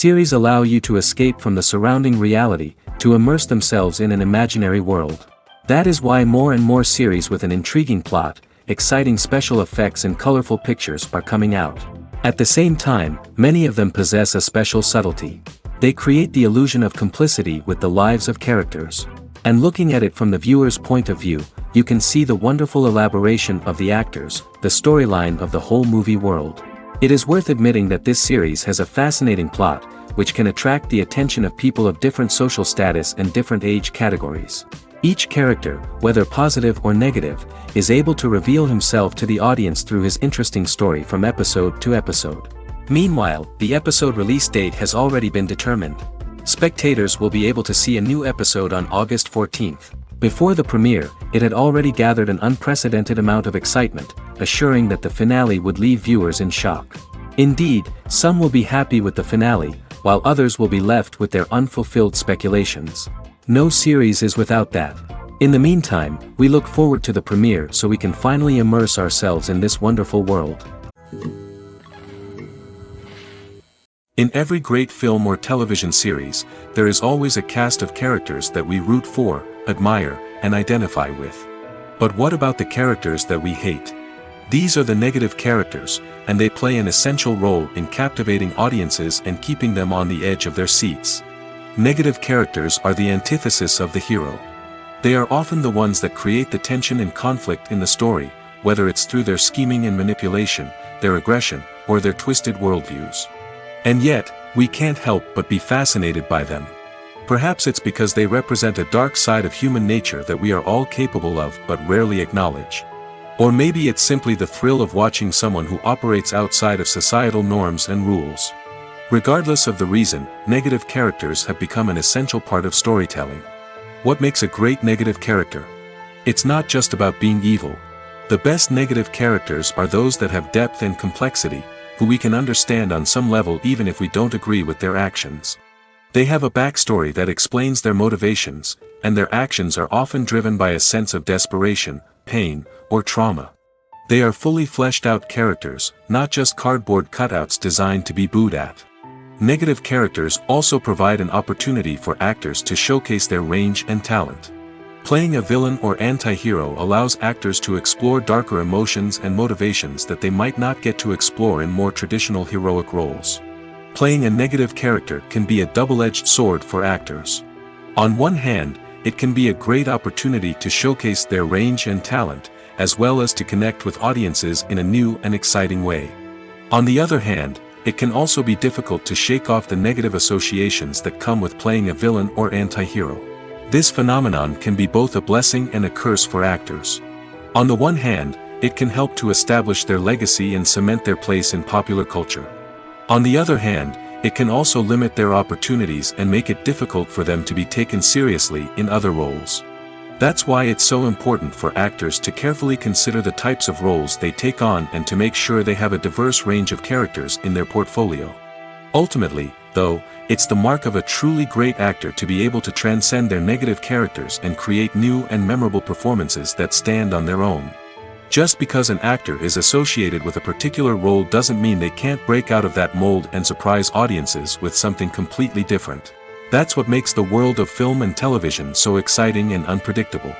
Series allow you to escape from the surrounding reality, to immerse themselves in an imaginary world. That is why more and more series with an intriguing plot, exciting special effects and colorful pictures are coming out. At the same time, many of them possess a special subtlety. They create the illusion of complicity with the lives of characters. And looking at it from the viewer's point of view, you can see the wonderful elaboration of the actors, the storyline of the whole movie world. It is worth admitting that this series has a fascinating plot, which can attract the attention of people of different social status and different age categories. Each character, whether positive or negative, is able to reveal himself to the audience through his interesting story from episode to episode. Meanwhile, the episode release date has already been determined. Spectators will be able to see a new episode on August 14th. Before the premiere, it had already gathered an unprecedented amount of excitement, assuring that the finale would leave viewers in shock. Indeed, some will be happy with the finale, while others will be left with their unfulfilled speculations. No series is without that. In the meantime, we look forward to the premiere so we can finally immerse ourselves in this wonderful world. In every great film or television series, there is always a cast of characters that we root for, admire, and identify with. But what about the characters that we hate? These are the negative characters, and they play an essential role in captivating audiences and keeping them on the edge of their seats. Negative characters are the antithesis of the hero. They are often the ones that create the tension and conflict in the story, whether it's through their scheming and manipulation, their aggression, or their twisted worldviews. And yet, we can't help but be fascinated by them. Perhaps it's because they represent a dark side of human nature that we are all capable of but rarely acknowledge. Or maybe it's simply the thrill of watching someone who operates outside of societal norms and rules. Regardless of the reason, negative characters have become an essential part of storytelling. What makes a great negative character? It's not just about being evil. The best negative characters are those that have depth and complexity, who we can understand on some level even if we don't agree with their actions. They have a backstory that explains their motivations, and their actions are often driven by a sense of desperation, pain, or trauma. They are fully fleshed out characters, not just cardboard cutouts designed to be booed at. Negative characters also provide an opportunity for actors to showcase their range and talent. Playing a villain or anti-hero allows actors to explore darker emotions and motivations that they might not get to explore in more traditional heroic roles. Playing a negative character can be a double-edged sword for actors. On one hand, it can be a great opportunity to showcase their range and talent, as well as to connect with audiences in a new and exciting way. On the other hand, it can also be difficult to shake off the negative associations that come with playing a villain or anti-hero. This phenomenon can be both a blessing and a curse for actors. On the one hand, it can help to establish their legacy and cement their place in popular culture. On the other hand, it can also limit their opportunities and make it difficult for them to be taken seriously in other roles. That's why it's so important for actors to carefully consider the types of roles they take on and to make sure they have a diverse range of characters in their portfolio. Ultimately, though, it's the mark of a truly great actor to be able to transcend their negative characters and create new and memorable performances that stand on their own. Just because an actor is associated with a particular role doesn't mean they can't break out of that mold and surprise audiences with something completely different. That's what makes the world of film and television so exciting and unpredictable.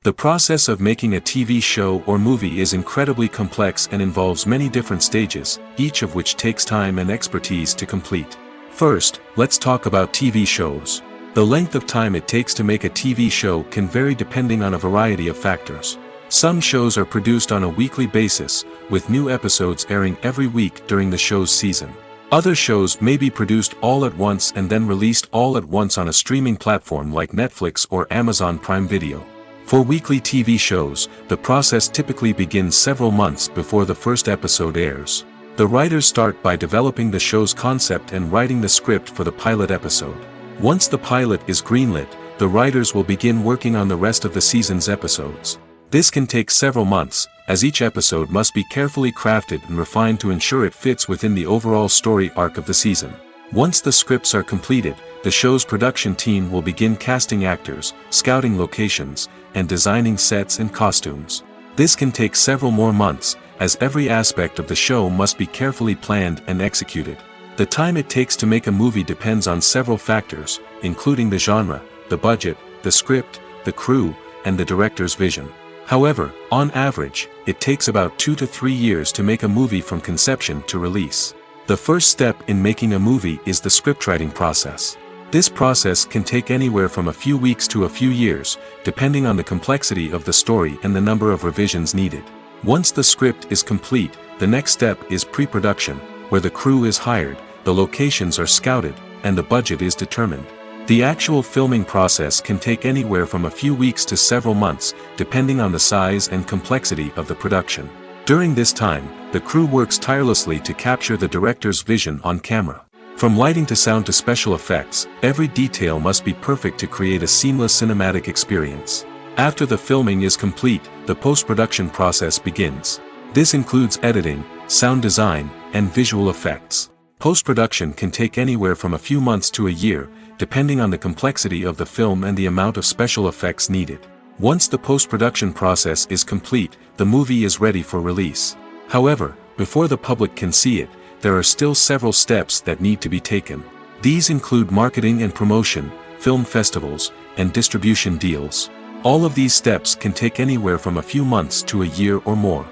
The process of making a TV show or movie is incredibly complex and involves many different stages, each of which takes time and expertise to complete. First, let's talk about TV shows. The length of time it takes to make a TV show can vary depending on a variety of factors. Some shows are produced on a weekly basis, with new episodes airing every week during the show's season. Other shows may be produced all at once and then released all at once on a streaming platform like Netflix or Amazon Prime Video. For weekly TV shows, the process typically begins several months before the first episode airs. The writers start by developing the show's concept and writing the script for the pilot episode. Once the pilot is greenlit, the writers will begin working on the rest of the season's episodes. This can take several months, as each episode must be carefully crafted and refined to ensure it fits within the overall story arc of the season. Once the scripts are completed, the show's production team will begin casting actors, scouting locations, and designing sets and costumes. This can take several more months, as every aspect of the show must be carefully planned and executed. The time it takes to make a movie depends on several factors, including the genre, the budget, the script, the crew, and the director's vision. However, on average, it takes about 2 to 3 years to make a movie from conception to release. The first step in making a movie is the scriptwriting process. This process can take anywhere from a few weeks to a few years, depending on the complexity of the story and the number of revisions needed. Once the script is complete, the next step is pre-production, where the crew is hired, the locations are scouted, and the budget is determined. The actual filming process can take anywhere from a few weeks to several months, depending on the size and complexity of the production. During this time, the crew works tirelessly to capture the director's vision on camera. From lighting to sound to special effects, every detail must be perfect to create a seamless cinematic experience. After the filming is complete, the post-production process begins. This includes editing, sound design, and visual effects. Post-production can take anywhere from a few months to a year, depending on the complexity of the film and the amount of special effects needed. Once the post-production process is complete, the movie is ready for release. However, before the public can see it, there are still several steps that need to be taken. These include marketing and promotion, film festivals, and distribution deals. All of these steps can take anywhere from a few months to a year or more.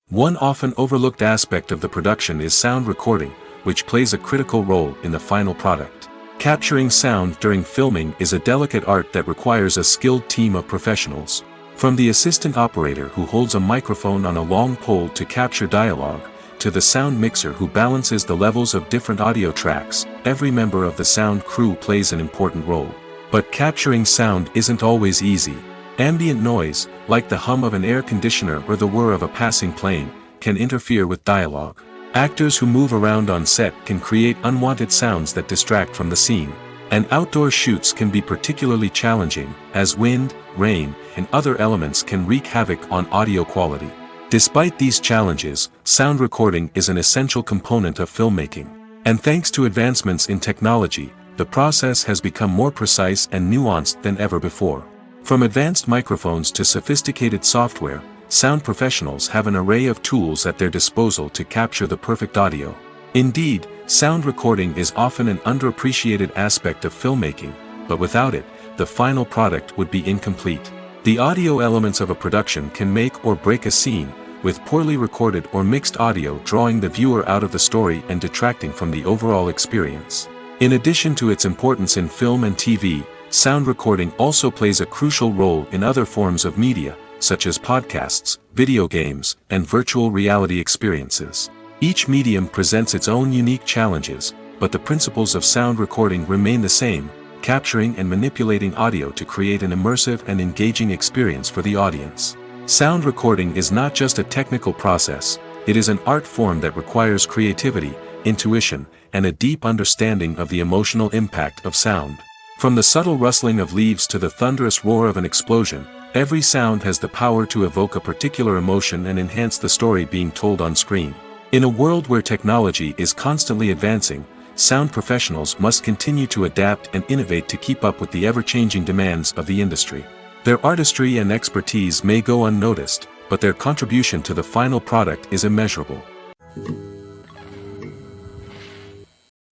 One often overlooked aspect of the production is sound recording, which plays a critical role in the final product. Capturing sound during filming is a delicate art that requires a skilled team of professionals. From the assistant operator who holds a microphone on a long pole to capture dialogue, to the sound mixer who balances the levels of different audio tracks, every member of the sound crew plays an important role. But capturing sound isn't always easy. Ambient noise, like the hum of an air conditioner or the whir of a passing plane, can interfere with dialogue. Actors who move around on set can create unwanted sounds that distract from the scene. And outdoor shoots can be particularly challenging, as wind, rain, and other elements can wreak havoc on audio quality. Despite these challenges, sound recording is an essential component of filmmaking. And thanks to advancements in technology, the process has become more precise and nuanced than ever before. From advanced microphones to sophisticated software, sound professionals have an array of tools at their disposal to capture the perfect audio. Indeed, sound recording is often an underappreciated aspect of filmmaking, but without it, the final product would be incomplete. The audio elements of a production can make or break a scene, with poorly recorded or mixed audio drawing the viewer out of the story and detracting from the overall experience. In addition to its importance in film and TV, sound recording also plays a crucial role in other forms of media, such as podcasts, video games, and virtual reality experiences. Each medium presents its own unique challenges, but the principles of sound recording remain the same, capturing and manipulating audio to create an immersive and engaging experience for the audience. Sound recording is not just a technical process, it is an art form that requires creativity, intuition, and a deep understanding of the emotional impact of sound. From the subtle rustling of leaves to the thunderous roar of an explosion, every sound has the power to evoke a particular emotion and enhance the story being told on screen. In a world where technology is constantly advancing, sound professionals must continue to adapt and innovate to keep up with the ever-changing demands of the industry. Their artistry and expertise may go unnoticed, but their contribution to the final product is immeasurable.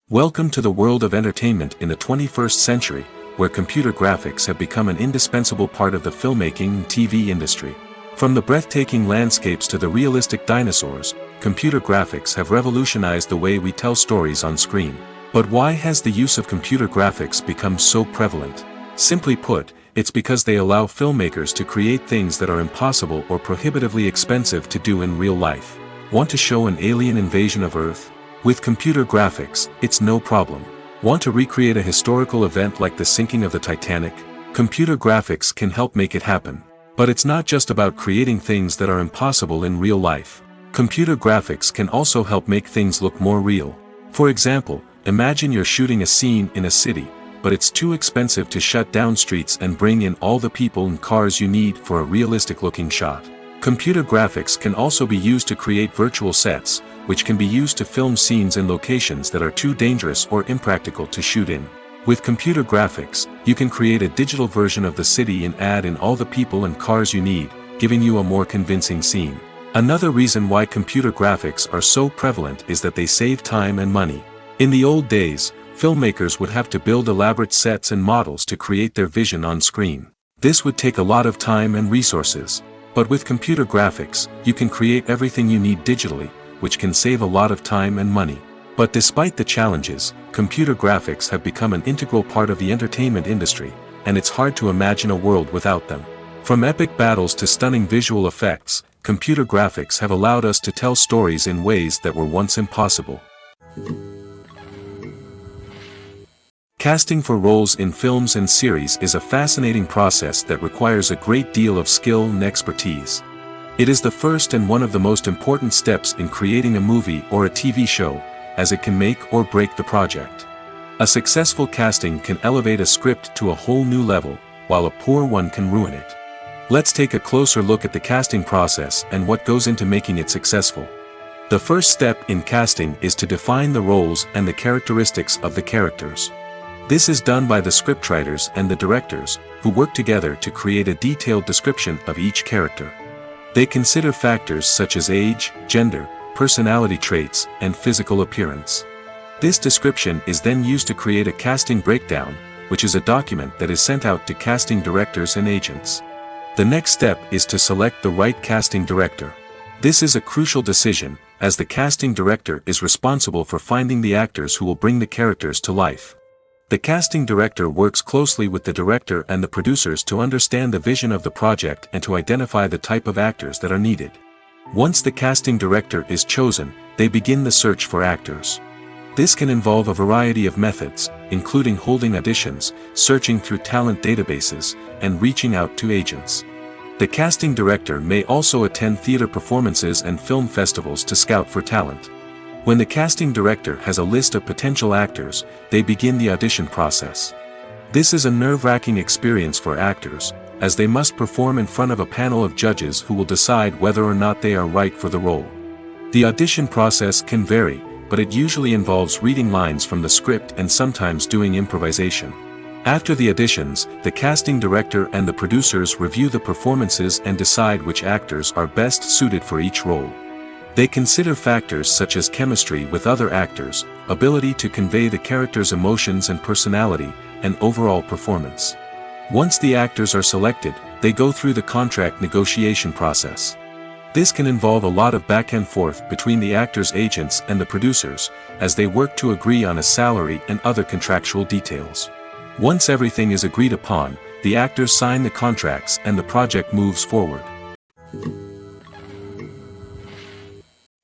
Welcome to the world of entertainment in the 21st century, where computer graphics have become an indispensable part of the filmmaking and TV industry. From the breathtaking landscapes to the realistic dinosaurs, computer graphics have revolutionized the way we tell stories on screen. But why has the use of computer graphics become so prevalent? Simply put, it's because they allow filmmakers to create things that are impossible or prohibitively expensive to do in real life. Want to show an alien invasion of Earth? With computer graphics, it's no problem. Want to recreate a historical event like the sinking of the Titanic? Computer graphics can help make it happen. But it's not just about creating things that are impossible in real life. Computer graphics can also help make things look more real. For example, imagine you're shooting a scene in a city, but it's too expensive to shut down streets and bring in all the people and cars you need for a realistic-looking shot. Computer graphics can also be used to create virtual sets, which can be used to film scenes in locations that are too dangerous or impractical to shoot in. With computer graphics, you can create a digital version of the city and add in all the people and cars you need, giving you a more convincing scene. Another reason why computer graphics are so prevalent is that they save time and money. In the old days, filmmakers would have to build elaborate sets and models to create their vision on screen. This would take a lot of time and resources. But with computer graphics, you can create everything you need digitally, which can save a lot of time and money. But despite the challenges, computer graphics have become an integral part of the entertainment industry, and it's hard to imagine a world without them. From epic battles to stunning visual effects, computer graphics have allowed us to tell stories in ways that were once impossible. Casting for roles in films and series is a fascinating process that requires a great deal of skill and expertise. It is the first and one of the most important steps in creating a movie or a TV show, as it can make or break the project. A successful casting can elevate a script to a whole new level, while a poor one can ruin it. Let's take a closer look at the casting process and what goes into making it successful. The first step in casting is to define the roles and the characteristics of the characters. This is done by the scriptwriters and the directors, who work together to create a detailed description of each character. They consider factors such as age, gender, personality traits, and physical appearance. This description is then used to create a casting breakdown, which is a document that is sent out to casting directors and agents. The next step is to select the right casting director. This is a crucial decision, as the casting director is responsible for finding the actors who will bring the characters to life. The casting director works closely with the director and the producers to understand the vision of the project and to identify the type of actors that are needed. Once the casting director is chosen, they begin the search for actors. This can involve a variety of methods, including holding auditions, searching through talent databases, and reaching out to agents. The casting director may also attend theater performances and film festivals to scout for talent. When the casting director has a list of potential actors, they begin the audition process. This is a nerve-wracking experience for actors, as they must perform in front of a panel of judges who will decide whether or not they are right for the role. The audition process can vary, but it usually involves reading lines from the script and sometimes doing improvisation. After the auditions, the casting director and the producers review the performances and decide which actors are best suited for each role. They consider factors such as chemistry with other actors, ability to convey the character's emotions and personality, and overall performance. Once the actors are selected, they go through the contract negotiation process. This can involve a lot of back and forth between the actors' agents and the producers, as they work to agree on a salary and other contractual details. Once everything is agreed upon, the actors sign the contracts and the project moves forward.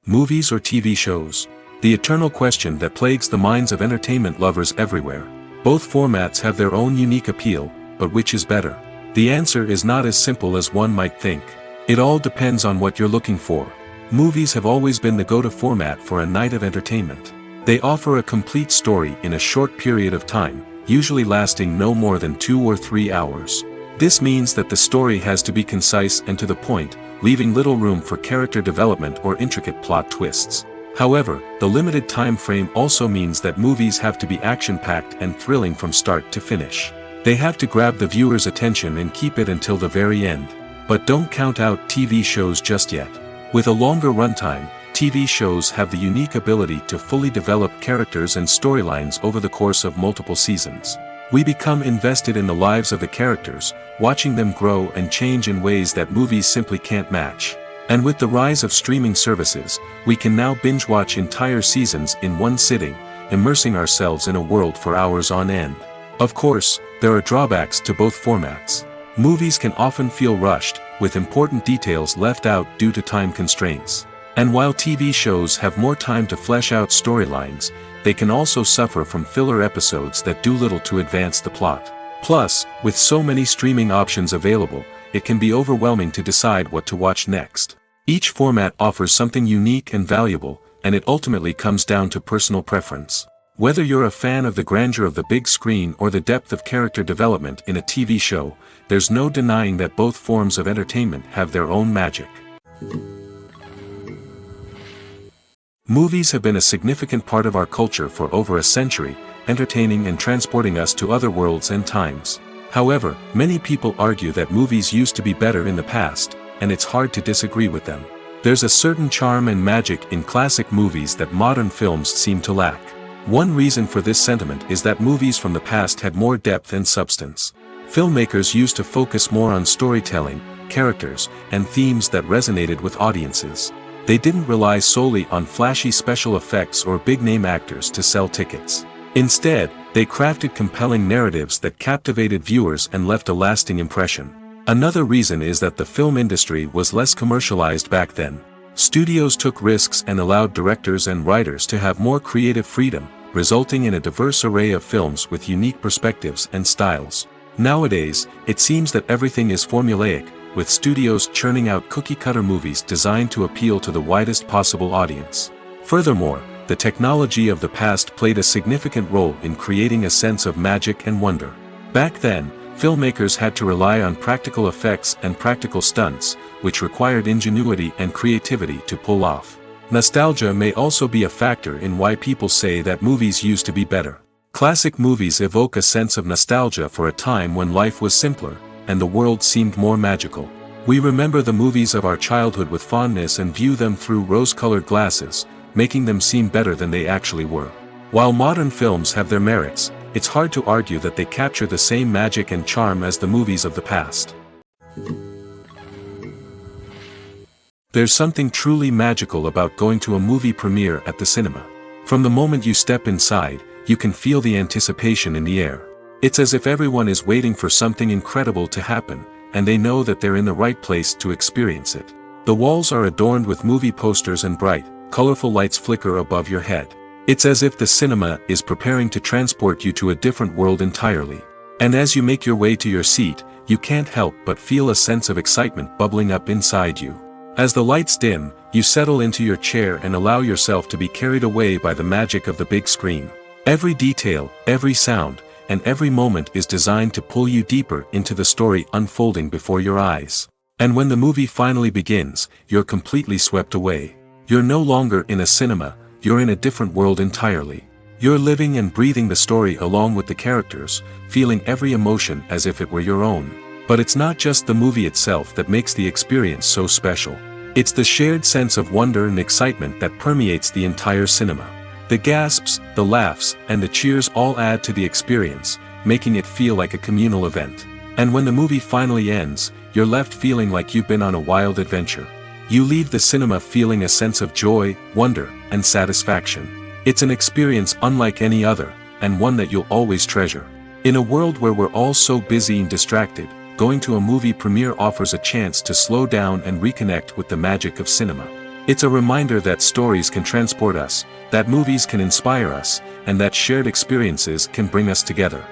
Movies or TV shows? The eternal question that plagues the minds of entertainment lovers everywhere. Both formats have their own unique appeal, but which is better? The answer is not as simple as one might think. It all depends on what you're looking for. Movies have always been the go-to format for a night of entertainment. They offer a complete story in a short period of time, usually lasting no more than 2 or 3 hours. This means that the story has to be concise and to the point, leaving little room for character development or intricate plot twists. However, the limited time frame also means that movies have to be action-packed and thrilling from start to finish. They have to grab the viewer's attention and keep it until the very end. But don't count out TV shows just yet. With a longer runtime, TV shows have the unique ability to fully develop characters and storylines over the course of multiple seasons. We become invested in the lives of the characters, watching them grow and change in ways that movies simply can't match. And with the rise of streaming services, we can now binge-watch entire seasons in one sitting, immersing ourselves in a world for hours on end. Of course, there are drawbacks to both formats. Movies can often feel rushed, with important details left out due to time constraints. And while TV shows have more time to flesh out storylines, they can also suffer from filler episodes that do little to advance the plot. Plus, with so many streaming options available, it can be overwhelming to decide what to watch next. Each format offers something unique and valuable, and it ultimately comes down to personal preference. Whether you're a fan of the grandeur of the big screen or the depth of character development in a TV show, there's no denying that both forms of entertainment have their own magic. Movies have been a significant part of our culture for over a century, entertaining and transporting us to other worlds and times. However, many people argue that movies used to be better in the past, and it's hard to disagree with them. There's a certain charm and magic in classic movies that modern films seem to lack. One reason for this sentiment is that movies from the past had more depth and substance. Filmmakers used to focus more on storytelling, characters, and themes that resonated with audiences. They didn't rely solely on flashy special effects or big-name actors to sell tickets. Instead, they crafted compelling narratives that captivated viewers and left a lasting impression. Another reason is that the film industry was less commercialized back then. Studios took risks and allowed directors and writers to have more creative freedom, resulting in a diverse array of films with unique perspectives and styles. Nowadays, it seems that everything is formulaic, with studios churning out cookie-cutter movies designed to appeal to the widest possible audience. Furthermore, the technology of the past played a significant role in creating a sense of magic and wonder. Back then, filmmakers had to rely on practical effects and practical stunts, which required ingenuity and creativity to pull off. Nostalgia may also be a factor in why people say that movies used to be better. Classic movies evoke a sense of nostalgia for a time when life was simpler, and the world seemed more magical. We remember the movies of our childhood with fondness and view them through rose-colored glasses, making them seem better than they actually were. While modern films have their merits, it's hard to argue that they capture the same magic and charm as the movies of the past. There's something truly magical about going to a movie premiere at the cinema. From the moment you step inside, you can feel the anticipation in the air. It's as if everyone is waiting for something incredible to happen, and they know that they're in the right place to experience it. The walls are adorned with movie posters and bright, colorful lights flicker above your head. It's as if the cinema is preparing to transport you to a different world entirely. And as you make your way to your seat, you can't help but feel a sense of excitement bubbling up inside you. As the lights dim, you settle into your chair and allow yourself to be carried away by the magic of the big screen. Every detail, every sound, and every moment is designed to pull you deeper into the story unfolding before your eyes. And when the movie finally begins, you're completely swept away. You're no longer in a cinema, you're in a different world entirely. You're living and breathing the story along with the characters, feeling every emotion as if it were your own. But it's not just the movie itself that makes the experience so special. It's the shared sense of wonder and excitement that permeates the entire cinema. The gasps, the laughs, and the cheers all add to the experience, making it feel like a communal event. And when the movie finally ends, you're left feeling like you've been on a wild adventure. You leave the cinema feeling a sense of joy, wonder, and satisfaction. It's an experience unlike any other, and one that you'll always treasure. In a world where we're all so busy and distracted, going to a movie premiere offers a chance to slow down and reconnect with the magic of cinema. It's a reminder that stories can transport us, that movies can inspire us, and that shared experiences can bring us together.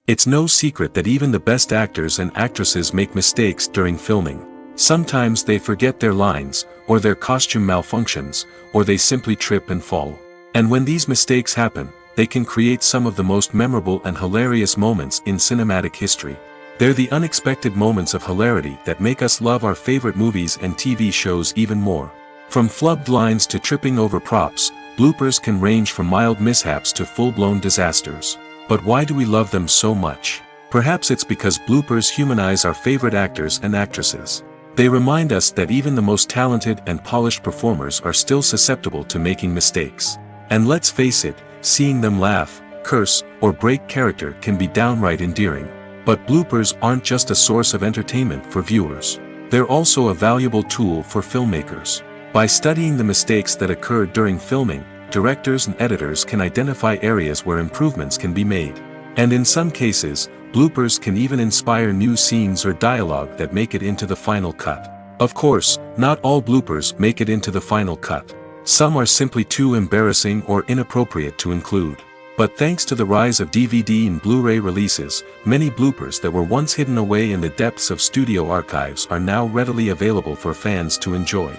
It's no secret that even the best actors and actresses make mistakes during filming. Sometimes they forget their lines, or their costume malfunctions, or they simply trip and fall. And when these mistakes happen, they can create some of the most memorable and hilarious moments in cinematic history. They're the unexpected moments of hilarity that make us love our favorite movies and TV shows even more. From flubbed lines to tripping over props, bloopers can range from mild mishaps to full-blown disasters. But why do we love them so much? Perhaps it's because bloopers humanize our favorite actors and actresses. They remind us that even the most talented and polished performers are still susceptible to making mistakes. And let's face it, seeing them laugh, curse, or break character can be downright endearing. But bloopers aren't just a source of entertainment for viewers. They're also a valuable tool for filmmakers. By studying the mistakes that occurred during filming, directors and editors can identify areas where improvements can be made. And in some cases, bloopers can even inspire new scenes or dialogue that make it into the final cut. Of course, not all bloopers make it into the final cut. Some are simply too embarrassing or inappropriate to include. But thanks to the rise of DVD and Blu-ray releases, many bloopers that were once hidden away in the depths of studio archives are now readily available for fans to enjoy.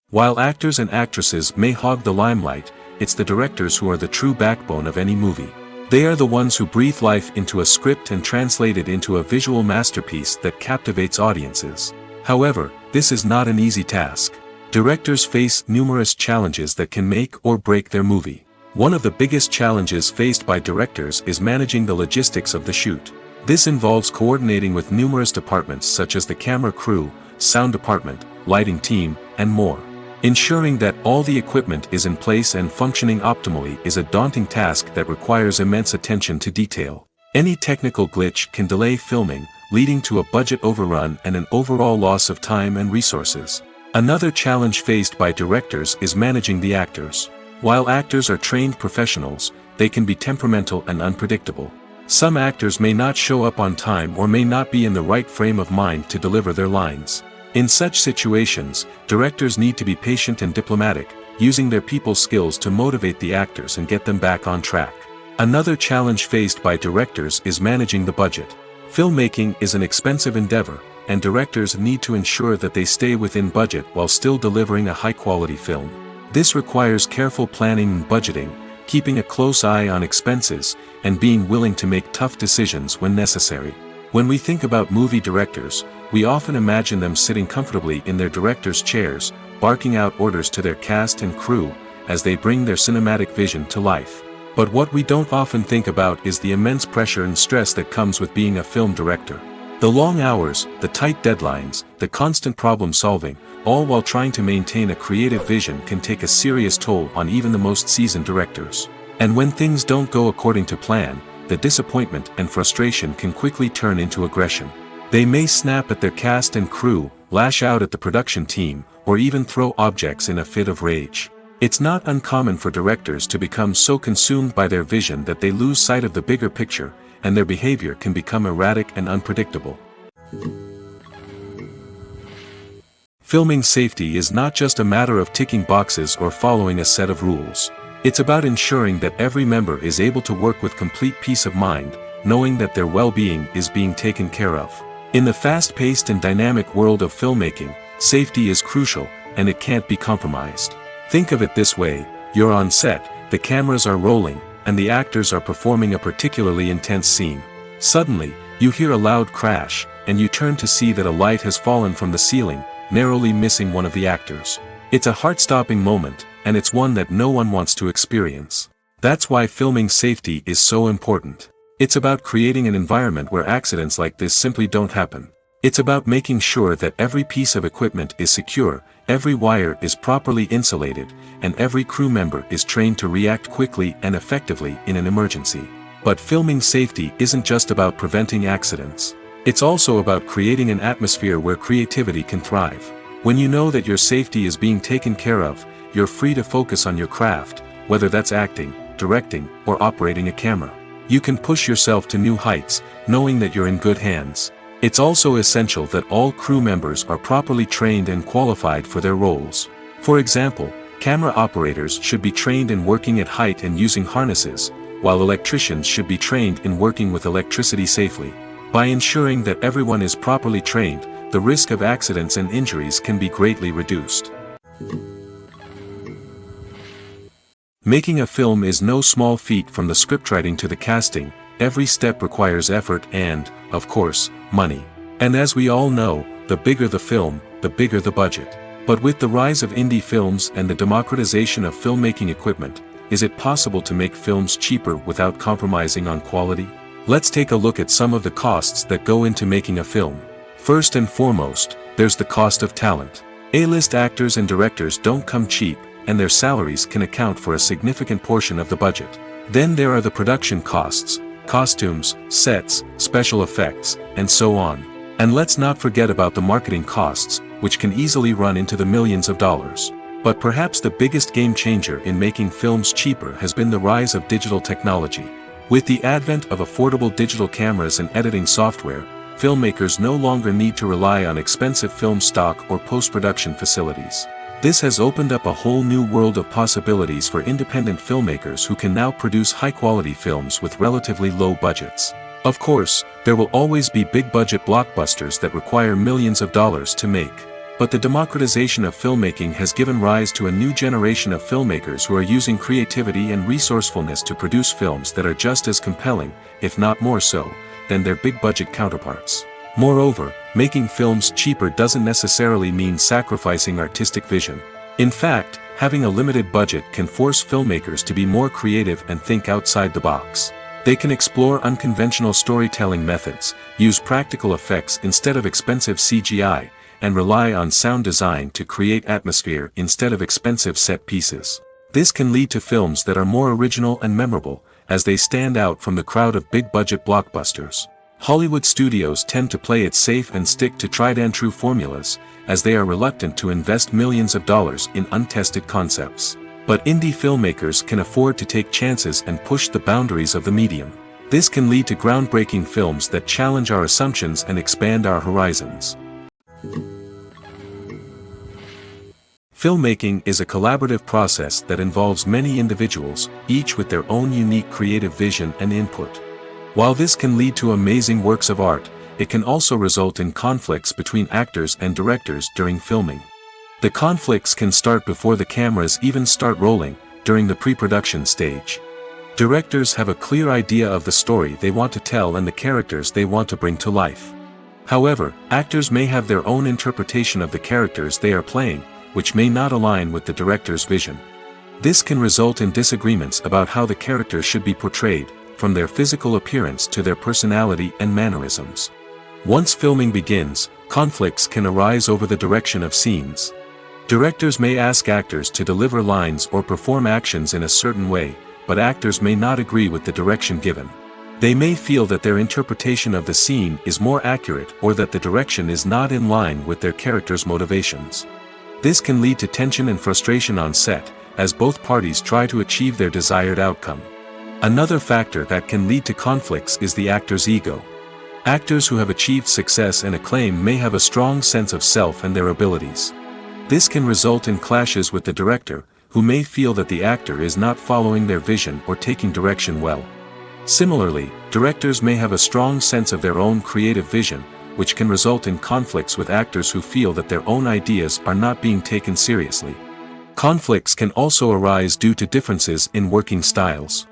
While actors and actresses may hog the limelight, it's the directors who are the true backbone of any movie. They are the ones who breathe life into a script and translate it into a visual masterpiece that captivates audiences. However, this is not an easy task. Directors face numerous challenges that can make or break their movie. One of the biggest challenges faced by directors is managing the logistics of the shoot. This involves coordinating with numerous departments such as the camera crew, sound department, lighting team, and more. Ensuring that all the equipment is in place and functioning optimally is a daunting task that requires immense attention to detail. Any technical glitch can delay filming, leading to a budget overrun and an overall loss of time and resources. Another challenge faced by directors is managing the actors. While actors are trained professionals, they can be temperamental and unpredictable. Some actors may not show up on time or may not be in the right frame of mind to deliver their lines. In such situations, directors need to be patient and diplomatic, using their people skills to motivate the actors and get them back on track. Another challenge faced by directors is managing the budget. Filmmaking is an expensive endeavor, and directors need to ensure that they stay within budget while still delivering a high-quality film. This requires careful planning and budgeting, keeping a close eye on expenses, and being willing to make tough decisions when necessary. When we think about movie directors, we often imagine them sitting comfortably in their director's chairs, barking out orders to their cast and crew, as they bring their cinematic vision to life. But what we don't often think about is the immense pressure and stress that comes with being a film director. The long hours, the tight deadlines, the constant problem solving, all while trying to maintain a creative vision can take a serious toll on even the most seasoned directors. And when things don't go according to plan, the disappointment and frustration can quickly turn into aggression. They may snap at their cast and crew, lash out at the production team, or even throw objects in a fit of rage. It's not uncommon for directors to become so consumed by their vision that they lose sight of the bigger picture, and their behavior can become erratic and unpredictable. Filming safety is not just a matter of ticking boxes or following a set of rules. It's about ensuring that every member is able to work with complete peace of mind, knowing that their well-being is being taken care of. In the fast-paced and dynamic world of filmmaking, safety is crucial, and it can't be compromised. Think of it this way: you're on set, the cameras are rolling, and the actors are performing a particularly intense scene. Suddenly, you hear a loud crash, and you turn to see that a light has fallen from the ceiling, narrowly missing one of the actors. It's a heart-stopping moment, and it's one that no one wants to experience. That's why filming safety is so important. It's about creating an environment where accidents like this simply don't happen. It's about making sure that every piece of equipment is secure, every wire is properly insulated, and every crew member is trained to react quickly and effectively in an emergency. But filming safety isn't just about preventing accidents. It's also about creating an atmosphere where creativity can thrive. When you know that your safety is being taken care of, you're free to focus on your craft, whether that's acting, directing, or operating a camera. You can push yourself to new heights, knowing that you're in good hands. It's also essential that all crew members are properly trained and qualified for their roles. For example, camera operators should be trained in working at height and using harnesses, while electricians should be trained in working with electricity safely. By ensuring that everyone is properly trained, the risk of accidents and injuries can be greatly reduced. Making a film is no small feat. From the scriptwriting to the casting, every step requires effort and, of course, money. And as we all know, the bigger the film, the bigger the budget. But with the rise of indie films and the democratization of filmmaking equipment, is it possible to make films cheaper without compromising on quality? Let's take a look at some of the costs that go into making a film. First and foremost, there's the cost of talent. A-list actors and directors don't come cheap, and their salaries can account for a significant portion of the budget. Then there are the production costs, costumes, sets, special effects, and so on. And let's not forget about the marketing costs, which can easily run into the millions of dollars. But perhaps the biggest game changer in making films cheaper has been the rise of digital technology. With the advent of affordable digital cameras and editing software, filmmakers no longer need to rely on expensive film stock or post-production facilities. This has opened up a whole new world of possibilities for independent filmmakers who can now produce high-quality films with relatively low budgets. Of course, there will always be big-budget blockbusters that require millions of dollars to make. But the democratization of filmmaking has given rise to a new generation of filmmakers who are using creativity and resourcefulness to produce films that are just as compelling, if not more so, than their big-budget counterparts. Moreover, making films cheaper doesn't necessarily mean sacrificing artistic vision. In fact, having a limited budget can force filmmakers to be more creative and think outside the box. They can explore unconventional storytelling methods, use practical effects instead of expensive CGI, and rely on sound design to create atmosphere instead of expensive set pieces. This can lead to films that are more original and memorable, as they stand out from the crowd of big-budget blockbusters. Hollywood studios tend to play it safe and stick to tried-and-true formulas, as they are reluctant to invest millions of dollars in untested concepts. But indie filmmakers can afford to take chances and push the boundaries of the medium. This can lead to groundbreaking films that challenge our assumptions and expand our horizons. Filmmaking is a collaborative process that involves many individuals, each with their own unique creative vision and input. While this can lead to amazing works of art, it can also result in conflicts between actors and directors during filming. The conflicts can start before the cameras even start rolling, during the pre-production stage. Directors have a clear idea of the story they want to tell and the characters they want to bring to life. However, actors may have their own interpretation of the characters they are playing, which may not align with the director's vision. This can result in disagreements about how the characters should be portrayed, from their physical appearance to their personality and mannerisms. Once filming begins, conflicts can arise over the direction of scenes. Directors may ask actors to deliver lines or perform actions in a certain way, but actors may not agree with the direction given. They may feel that their interpretation of the scene is more accurate or that the direction is not in line with their character's motivations. This can lead to tension and frustration on set, as both parties try to achieve their desired outcome. Another factor that can lead to conflicts is the actor's ego. Actors who have achieved success and acclaim may have a strong sense of self and their abilities. This can result in clashes with the director, who may feel that the actor is not following their vision or taking direction well. Similarly, directors may have a strong sense of their own creative vision, which can result in conflicts with actors who feel that their own ideas are not being taken seriously. Conflicts can also arise due to differences in working styles.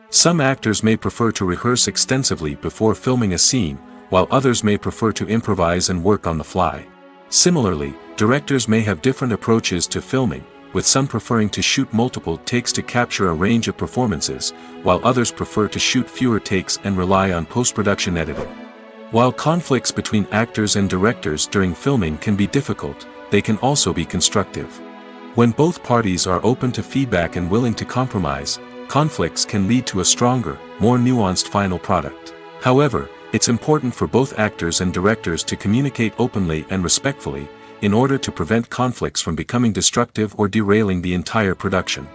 Some actors may prefer to rehearse extensively before filming a scene, while others may prefer to improvise and work on the fly. Similarly, directors may have different approaches to filming, with some preferring to shoot multiple takes to capture a range of performances, while others prefer to shoot fewer takes and rely on post-production editing. While conflicts between actors and directors during filming can be difficult, they can also be constructive. When both parties are open to feedback and willing to compromise, conflicts can lead to a stronger, more nuanced final product. However, it's important for both actors and directors to communicate openly and respectfully, in order to prevent conflicts from becoming destructive or derailing the entire production.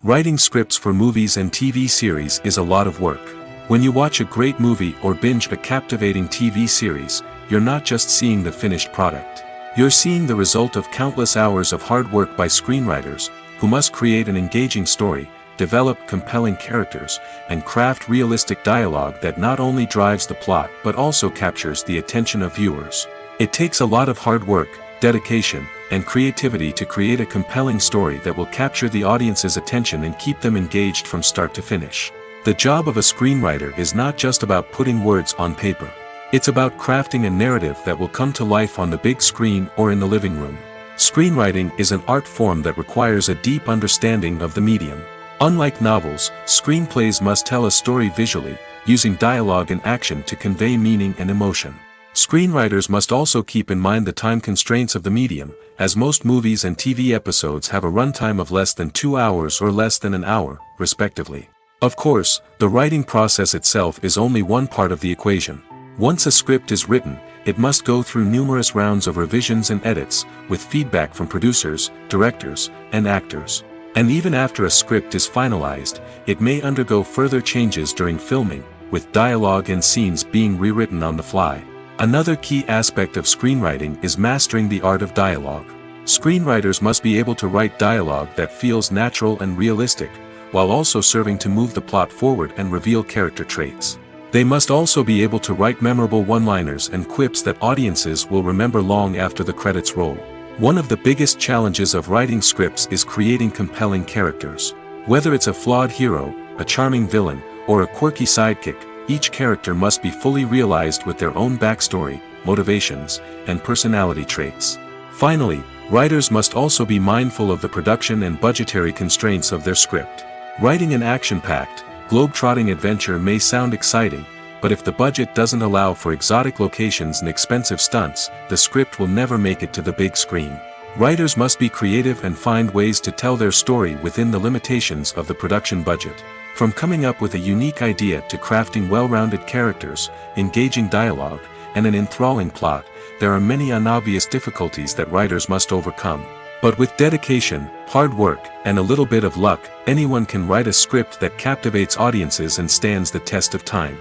Writing scripts for movies and TV series is a lot of work. When you watch a great movie or binge a captivating TV series, you're not just seeing the finished product. You're seeing the result of countless hours of hard work by screenwriters, who must create an engaging story, develop compelling characters, and craft realistic dialogue that not only drives the plot but also captures the attention of viewers. It takes a lot of hard work, dedication, and creativity to create a compelling story that will capture the audience's attention and keep them engaged from start to finish. The job of a screenwriter is not just about putting words on paper. It's about crafting a narrative that will come to life on the big screen or in the living room. Screenwriting is an art form that requires a deep understanding of the medium. Unlike novels, screenplays must tell a story visually, using dialogue and action to convey meaning and emotion. Screenwriters must also keep in mind the time constraints of the medium, as most movies and TV episodes have a runtime of less than 2 hours or less than an hour, respectively. Of course, the writing process itself is only one part of the equation. Once a script is written, it must go through numerous rounds of revisions and edits, with feedback from producers, directors, and actors. And even after a script is finalized, it may undergo further changes during filming, with dialogue and scenes being rewritten on the fly. Another key aspect of screenwriting is mastering the art of dialogue. Screenwriters must be able to write dialogue that feels natural and realistic, while also serving to move the plot forward and reveal character traits. They must also be able to write memorable one-liners and quips that audiences will remember long after the credits roll. One of the biggest challenges of writing scripts is creating compelling characters. Whether it's a flawed hero, a charming villain, or a quirky sidekick, each character must be fully realized with their own backstory, motivations, and personality traits. Finally, writers must also be mindful of the production and budgetary constraints of their script. Writing an action-packed, globe-trotting adventure may sound exciting, but if the budget doesn't allow for exotic locations and expensive stunts, the script will never make it to the big screen. Writers must be creative and find ways to tell their story within the limitations of the production budget. From coming up with a unique idea to crafting well-rounded characters, engaging dialogue, and an enthralling plot, there are many unobvious difficulties that writers must overcome. But with dedication, hard work, and a little bit of luck, anyone can write a script that captivates audiences and stands the test of time.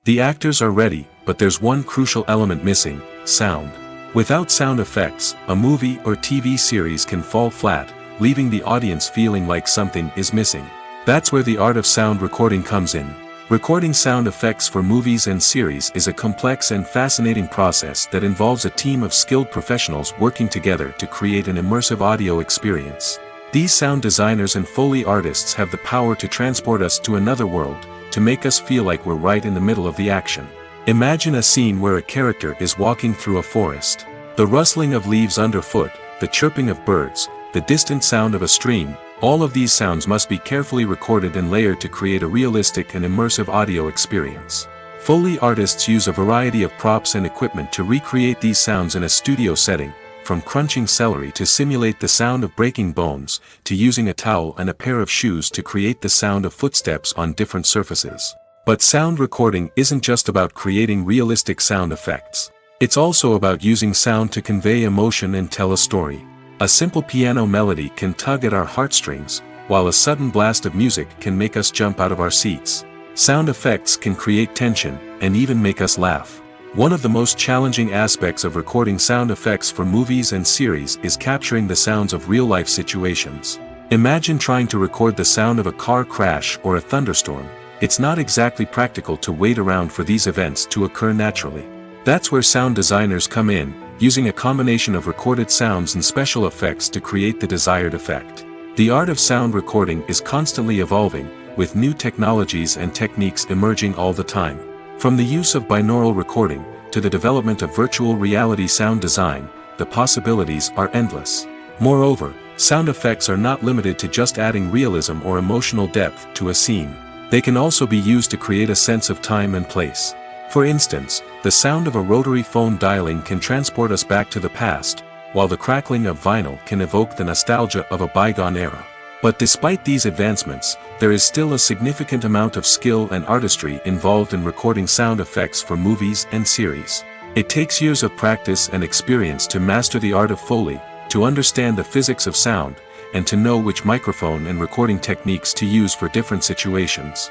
The actors are ready, but there's one crucial element missing: sound. Without sound effects, a movie or TV series can fall flat, leaving the audience feeling like something is missing. That's where the art of sound recording comes in. Recording sound effects for movies and series is a complex and fascinating process that involves a team of skilled professionals working together to create an immersive audio experience. These sound designers and Foley artists have the power to transport us to another world, to make us feel like we're right in the middle of the action. Imagine a scene where a character is walking through a forest. The rustling of leaves underfoot, the chirping of birds, the distant sound of a stream, all of these sounds must be carefully recorded and layered to create a realistic and immersive audio experience. Foley artists use a variety of props and equipment to recreate these sounds in a studio setting, from crunching celery to simulate the sound of breaking bones, to using a towel and a pair of shoes to create the sound of footsteps on different surfaces. But sound recording isn't just about creating realistic sound effects. It's also about using sound to convey emotion and tell a story. A simple piano melody can tug at our heartstrings, while a sudden blast of music can make us jump out of our seats. Sound effects can create tension, and even make us laugh. One of the most challenging aspects of recording sound effects for movies and series is capturing the sounds of real-life situations. Imagine trying to record the sound of a car crash or a thunderstorm. It's not exactly practical to wait around for these events to occur naturally. That's where sound designers come in, using a combination of recorded sounds and special effects to create the desired effect. The art of sound recording is constantly evolving, with new technologies and techniques emerging all the time. From the use of binaural recording, to the development of virtual reality sound design, the possibilities are endless. Moreover, sound effects are not limited to just adding realism or emotional depth to a scene. They can also be used to create a sense of time and place. For instance, the sound of a rotary phone dialing can transport us back to the past, while the crackling of vinyl can evoke the nostalgia of a bygone era. But despite these advancements, there is still a significant amount of skill and artistry involved in recording sound effects for movies and series. It takes years of practice and experience to master the art of Foley, to understand the physics of sound, and to know which microphone and recording techniques to use for different situations.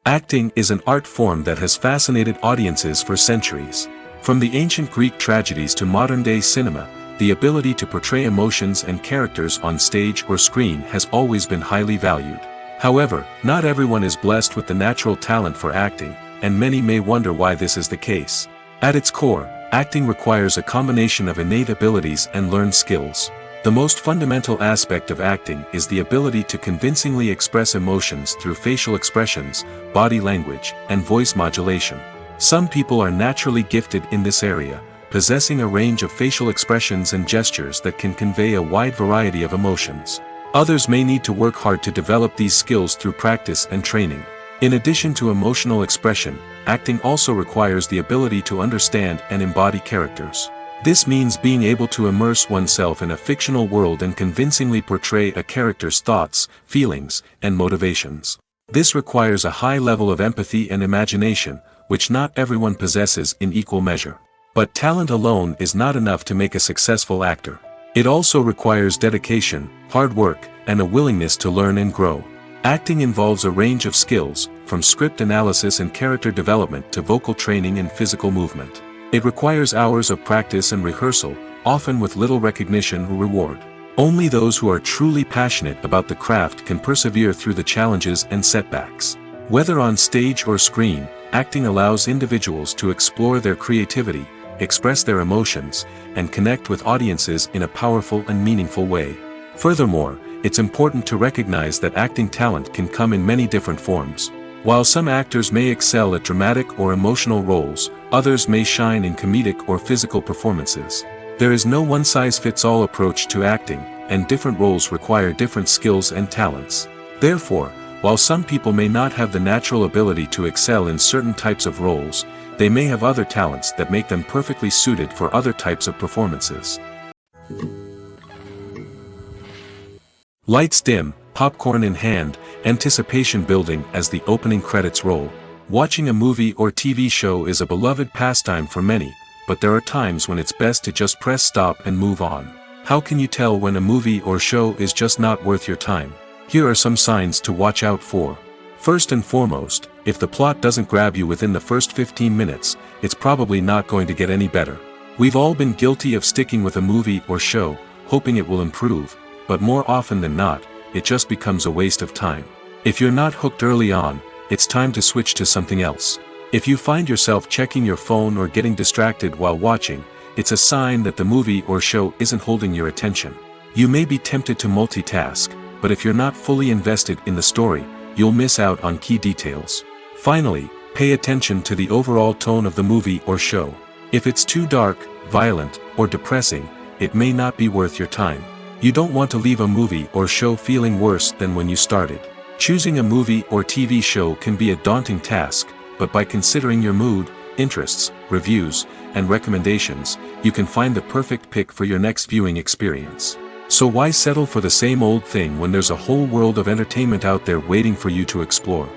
Acting is an art form that has fascinated audiences for centuries. From the ancient Greek tragedies to modern-day cinema, the ability to portray emotions and characters on stage or screen has always been highly valued. However, not everyone is blessed with the natural talent for acting, and many may wonder why this is the case. At its core, acting requires a combination of innate abilities and learned skills. The most fundamental aspect of acting is the ability to convincingly express emotions through facial expressions, body language, and voice modulation. Some people are naturally gifted in this area, possessing a range of facial expressions and gestures that can convey a wide variety of emotions. Others may need to work hard to develop these skills through practice and training. In addition to emotional expression, acting also requires the ability to understand and embody characters. This means being able to immerse oneself in a fictional world and convincingly portray a character's thoughts, feelings, and motivations. This requires a high level of empathy and imagination, which not everyone possesses in equal measure. But talent alone is not enough to make a successful actor. It also requires dedication, hard work, and a willingness to learn and grow. Acting involves a range of skills, from script analysis and character development to vocal training and physical movement. It requires hours of practice and rehearsal, often with little recognition or reward. Only those who are truly passionate about the craft can persevere through the challenges and setbacks. Whether on stage or screen, acting allows individuals to explore their creativity, express their emotions, and connect with audiences in a powerful and meaningful way. Furthermore, it's important to recognize that acting talent can come in many different forms. While some actors may excel at dramatic or emotional roles, others may shine in comedic or physical performances. There is no one-size-fits-all approach to acting, and different roles require different skills and talents. Therefore, while some people may not have the natural ability to excel in certain types of roles, they may have other talents that make them perfectly suited for other types of performances. Lights dim, popcorn in hand, anticipation building as the opening credits roll. Watching a movie or TV show is a beloved pastime for many, but there are times when it's best to just press stop and move on. How can you tell when a movie or show is just not worth your time? Here are some signs to watch out for. First and foremost, if the plot doesn't grab you within the first 15 minutes, it's probably not going to get any better. We've all been guilty of sticking with a movie or show, hoping it will improve, but more often than not, it just becomes a waste of time. If you're not hooked early on, it's time to switch to something else. If you find yourself checking your phone or getting distracted while watching, it's a sign that the movie or show isn't holding your attention. You may be tempted to multitask, but if you're not fully invested in the story, you'll miss out on key details. Finally, pay attention to the overall tone of the movie or show. If it's too dark, violent, or depressing, it may not be worth your time. You don't want to leave a movie or show feeling worse than when you started. Choosing a movie or TV show can be a daunting task, but by considering your mood, interests, reviews, and recommendations, you can find the perfect pick for your next viewing experience. So why settle for the same old thing when there's a whole world of entertainment out there waiting for you to explore?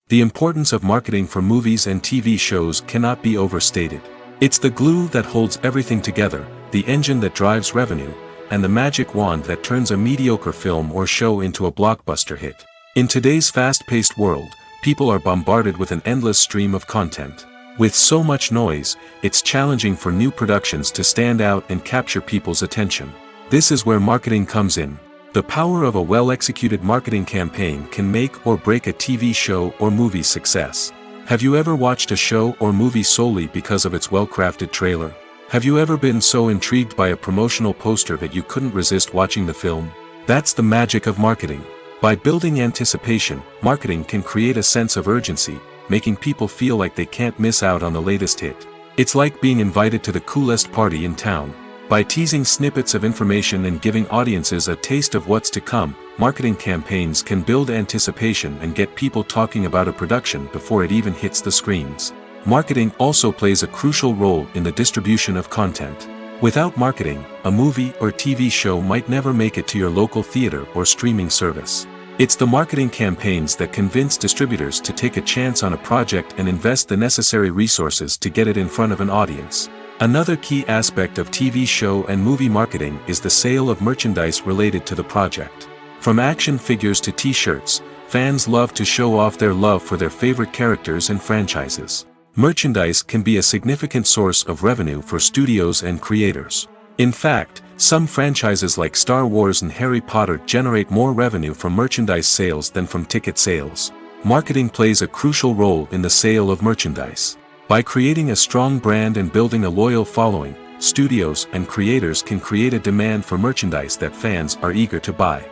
The importance of marketing for movies and TV shows cannot be overstated. It's the glue that holds everything together, the engine that drives revenue, and the magic wand that turns a mediocre film or show into a blockbuster hit. In today's fast-paced world, people are bombarded with an endless stream of content. With so much noise, it's challenging for new productions to stand out and capture people's attention. This is where marketing comes in. The power of a well-executed marketing campaign can make or break a TV show or movie's success. Have you ever watched a show or movie solely because of its well-crafted trailer? Have you ever been so intrigued by a promotional poster that you couldn't resist watching the film? That's the magic of marketing. By building anticipation, marketing can create a sense of urgency, making people feel like they can't miss out on the latest hit. It's like being invited to the coolest party in town. By teasing snippets of information and giving audiences a taste of what's to come, marketing campaigns can build anticipation and get people talking about a production before it even hits the screens. Marketing also plays a crucial role in the distribution of content. Without marketing, a movie or TV show might never make it to your local theater or streaming service. It's the marketing campaigns that convince distributors to take a chance on a project and invest the necessary resources to get it in front of an audience. Another key aspect of TV show and movie marketing is the sale of merchandise related to the project. From action figures to t-shirts, fans love to show off their love for their favorite characters and franchises. Merchandise can be a significant source of revenue for studios and creators. In fact, some franchises like Star Wars and Harry Potter generate more revenue from merchandise sales than from ticket sales. Marketing plays a crucial role in the sale of merchandise. By creating a strong brand and building a loyal following, studios and creators can create a demand for merchandise that fans are eager to buy.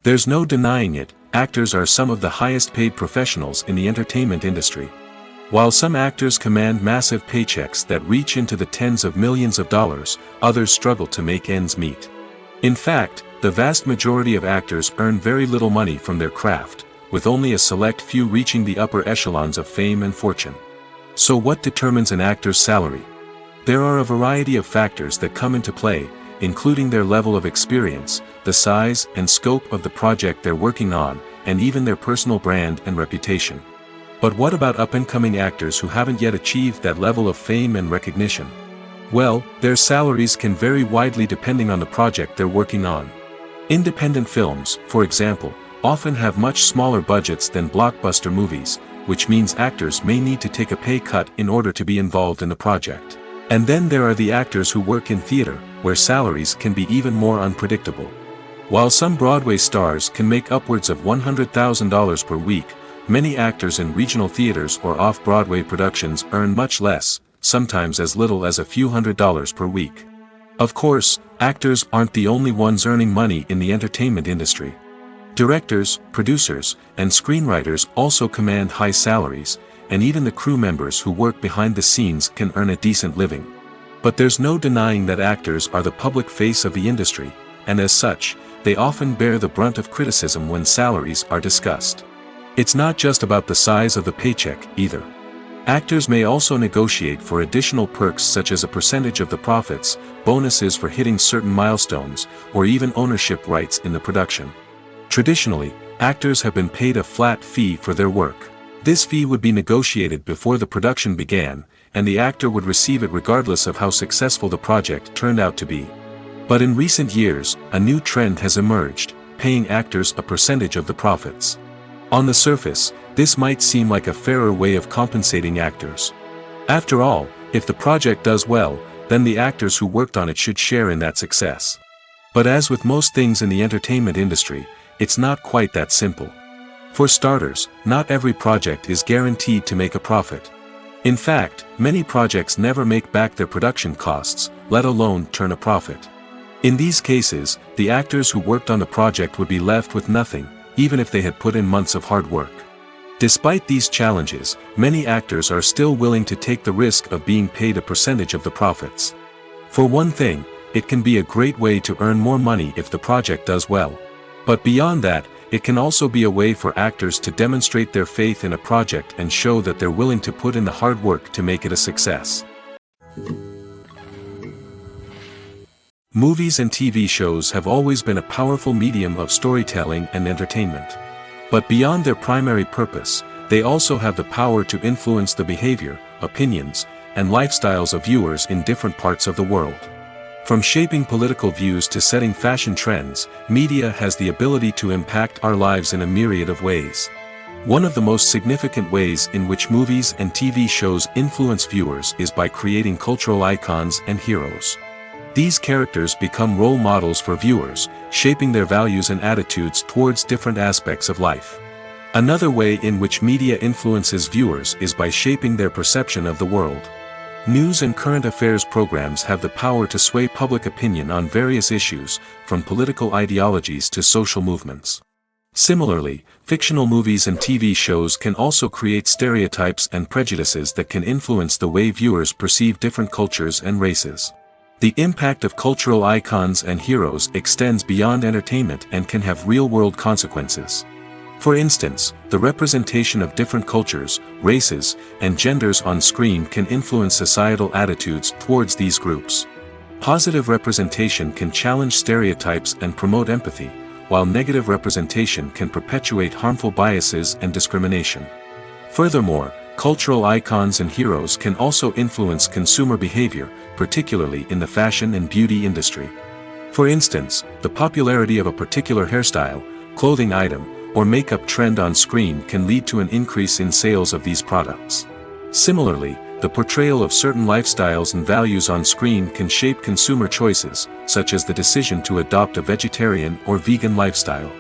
There's no denying it, actors are some of the highest paid professionals in the entertainment industry. While some actors command massive paychecks that reach into the tens of millions of dollars, others struggle to make ends meet. In fact, the vast majority of actors earn very little money from their craft, with only a select few reaching the upper echelons of fame and fortune. So what determines an actor's salary? There are a variety of factors that come into play, including their level of experience, the size and scope of the project they're working on, and even their personal brand and reputation. But what about up-and-coming actors who haven't yet achieved that level of fame and recognition? Well, their salaries can vary widely depending on the project they're working on. Independent films, for example, often have much smaller budgets than blockbuster movies, which means actors may need to take a pay cut in order to be involved in the project. And then there are the actors who work in theater, where salaries can be even more unpredictable. While some Broadway stars can make upwards of $100,000 per week, many actors in regional theaters or off-Broadway productions earn much less, sometimes as little as a few $100s per week. Of course, actors aren't the only ones earning money in the entertainment industry. Directors, producers, and screenwriters also command high salaries, and even the crew members who work behind the scenes can earn a decent living. But there's no denying that actors are the public face of the industry, and as such, they often bear the brunt of criticism when salaries are discussed. It's not just about the size of the paycheck, either. Actors may also negotiate for additional perks such as a percentage of the profits, bonuses for hitting certain milestones, or even ownership rights in the production. Traditionally, actors have been paid a flat fee for their work. This fee would be negotiated before the production began, and the actor would receive it regardless of how successful the project turned out to be. But in recent years, a new trend has emerged, paying actors a percentage of the profits. On the surface, this might seem like a fairer way of compensating actors. After all, if the project does well, then the actors who worked on it should share in that success. But as with most things in the entertainment industry, it's not quite that simple. For starters, not every project is guaranteed to make a profit. In fact, many projects never make back their production costs, let alone turn a profit. In these cases, the actors who worked on the project would be left with nothing, even if they had put in months of hard work. Despite these challenges, many actors are still willing to take the risk of being paid a percentage of the profits. For one thing, it can be a great way to earn more money if the project does well. But beyond that, it can also be a way for actors to demonstrate their faith in a project and show that they're willing to put in the hard work to make it a success. Movies and TV shows have always been a powerful medium of storytelling and entertainment. But beyond their primary purpose, they also have the power to influence the behavior, opinions, and lifestyles of viewers in different parts of the world. From shaping political views to setting fashion trends, media has the ability to impact our lives in a myriad of ways. One of the most significant ways in which movies and TV shows influence viewers is by creating cultural icons and heroes. These characters become role models for viewers, shaping their values and attitudes towards different aspects of life. Another way in which media influences viewers is by shaping their perception of the world. News and current affairs programs have the power to sway public opinion on various issues, from political ideologies to social movements. Similarly, fictional movies and TV shows can also create stereotypes and prejudices that can influence the way viewers perceive different cultures and races. The impact of cultural icons and heroes extends beyond entertainment and can have real-world consequences. For instance, the representation of different cultures, races, and genders on screen can influence societal attitudes towards these groups. Positive representation can challenge stereotypes and promote empathy, while negative representation can perpetuate harmful biases and discrimination. Furthermore, cultural icons and heroes can also influence consumer behavior, particularly in the fashion and beauty industry. For instance, the popularity of a particular hairstyle, clothing item, or makeup trend on screen can lead to an increase in sales of these products. Similarly, the portrayal of certain lifestyles and values on screen can shape consumer choices, such as the decision to adopt a vegetarian or vegan lifestyle.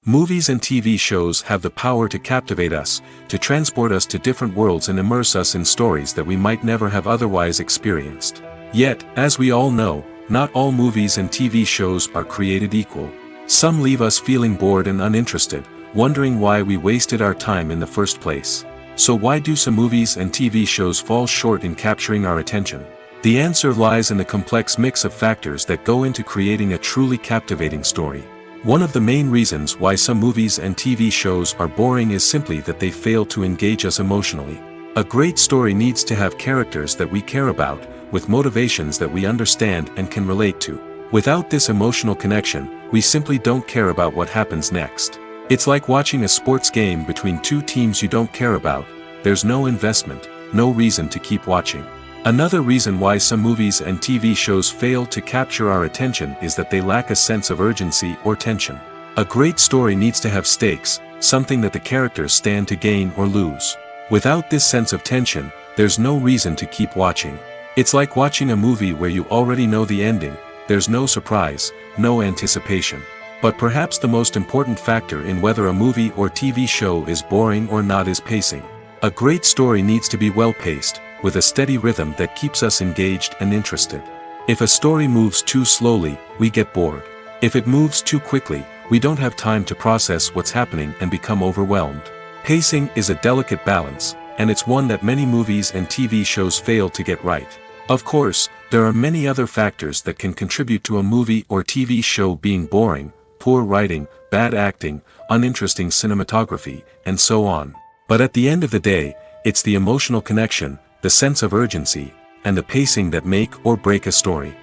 Movies and TV shows have the power to captivate us, to transport us to different worlds and immerse us in stories that we might never have otherwise experienced. Yet, as we all know, not all movies and TV shows are created equal. Some leave us feeling bored and uninterested, wondering why we wasted our time in the first place. So why do some movies and TV shows fall short in capturing our attention? The answer lies in the complex mix of factors that go into creating a truly captivating story. One of the main reasons why some movies and TV shows are boring is simply that they fail to engage us emotionally. A great story needs to have characters that we care about, with motivations that we understand and can relate to. Without this emotional connection, we simply don't care about what happens next. It's like watching a sports game between two teams you don't care about. There's no investment, no reason to keep watching. Another reason why some movies and TV shows fail to capture our attention is that they lack a sense of urgency or tension. A great story needs to have stakes, something that the characters stand to gain or lose. Without this sense of tension, there's no reason to keep watching. It's like watching a movie where you already know the ending. There's no surprise, no anticipation. But perhaps the most important factor in whether a movie or TV show is boring or not is pacing. A great story needs to be well-paced, with a steady rhythm that keeps us engaged and interested. If a story moves too slowly, we get bored. If it moves too quickly, we don't have time to process what's happening and become overwhelmed. Pacing is a delicate balance, and it's one that many movies and TV shows fail to get right. Of course, there are many other factors that can contribute to a movie or TV show being boring: poor writing, bad acting, uninteresting cinematography, and so on. But at the end of the day, it's the emotional connection, the sense of urgency, and the pacing that make or break a story.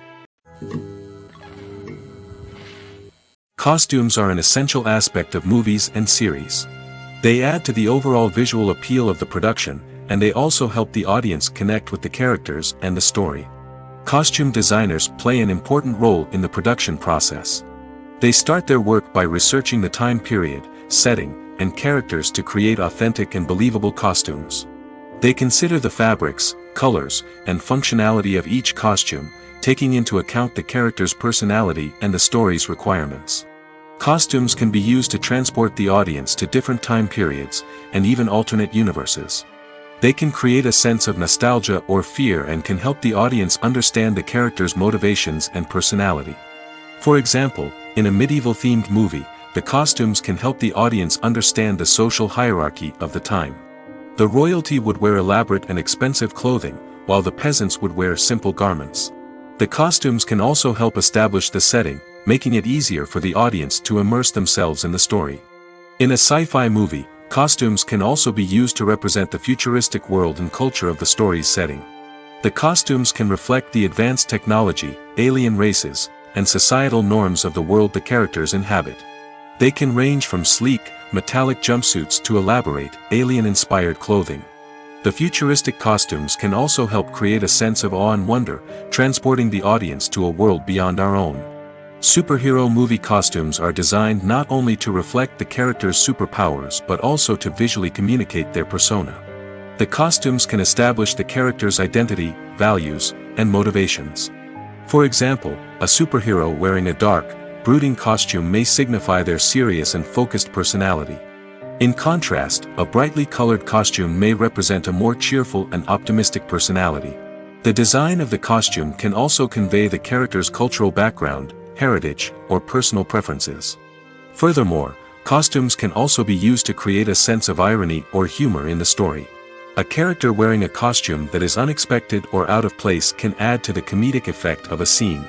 Costumes are an essential aspect of movies and series. They add to the overall visual appeal of the production, and they also help the audience connect with the characters and the story. Costume designers play an important role in the production process. They start their work by researching the time period, setting, and characters to create authentic and believable costumes. They consider the fabrics, colors, and functionality of each costume, taking into account the character's personality and the story's requirements. Costumes can be used to transport the audience to different time periods, and even alternate universes. They can create a sense of nostalgia or fear and can help the audience understand the character's motivations and personality. For example, in a medieval-themed movie, the costumes can help the audience understand the social hierarchy of the time. The royalty would wear elaborate and expensive clothing, while the peasants would wear simple garments. The costumes can also help establish the setting, making it easier for the audience to immerse themselves in the story. In a sci-fi movie, costumes can also be used to represent the futuristic world and culture of the story's setting. The costumes can reflect the advanced technology, alien races, and societal norms of the world the characters inhabit. They can range from sleek, metallic jumpsuits to elaborate, alien-inspired clothing. The futuristic costumes can also help create a sense of awe and wonder, transporting the audience to a world beyond our own. Superhero movie costumes are designed not only to reflect the character's superpowers but also to visually communicate their persona. The costumes can establish the character's identity, values, and motivations. For example, a superhero wearing a dark, brooding costume may signify their serious and focused personality. In contrast, a brightly colored costume may represent a more cheerful and optimistic personality. The design of the costume can also convey the character's cultural background, heritage, or personal preferences. Furthermore, costumes can also be used to create a sense of irony or humor in the story. A character wearing a costume that is unexpected or out of place can add to the comedic effect of a scene.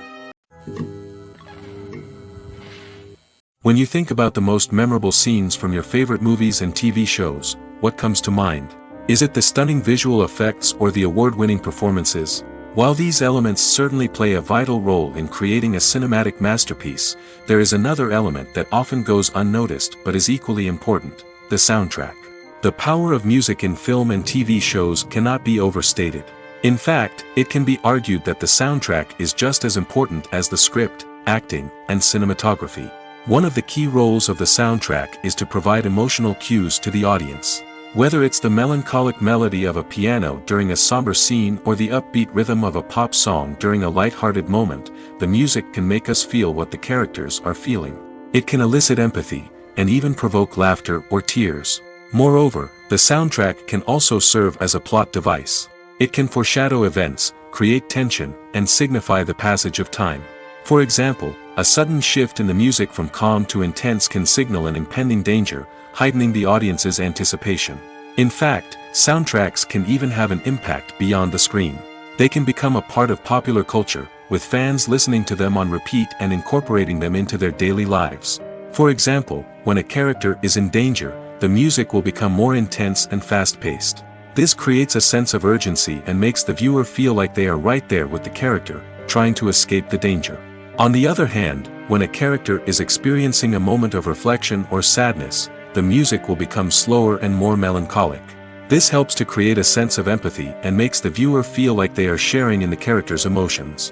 When you think about the most memorable scenes from your favorite movies and TV shows, what comes to mind? Is it the stunning visual effects or the award-winning performances? While these elements certainly play a vital role in creating a cinematic masterpiece, there is another element that often goes unnoticed but is equally important: the soundtrack. The power of music in film and TV shows cannot be overstated. In fact, it can be argued that the soundtrack is just as important as the script, acting, and cinematography. One of the key roles of the soundtrack is to provide emotional cues to the audience. Whether it's the melancholic melody of a piano during a somber scene or the upbeat rhythm of a pop song during a light-hearted moment, the music can make us feel what the characters are feeling. It can elicit empathy, and even provoke laughter or tears. Moreover, the soundtrack can also serve as a plot device. It can foreshadow events, create tension, and signify the passage of time. For example, a sudden shift in the music from calm to intense can signal an impending danger, heightening the audience's anticipation. In fact, soundtracks can even have an impact beyond the screen. They can become a part of popular culture, with fans listening to them on repeat and incorporating them into their daily lives. For example, when a character is in danger, the music will become more intense and fast-paced. This creates a sense of urgency and makes the viewer feel like they are right there with the character, trying to escape the danger. On the other hand, when a character is experiencing a moment of reflection or sadness, the music will become slower and more melancholic. This helps to create a sense of empathy and makes the viewer feel like they are sharing in the character's emotions.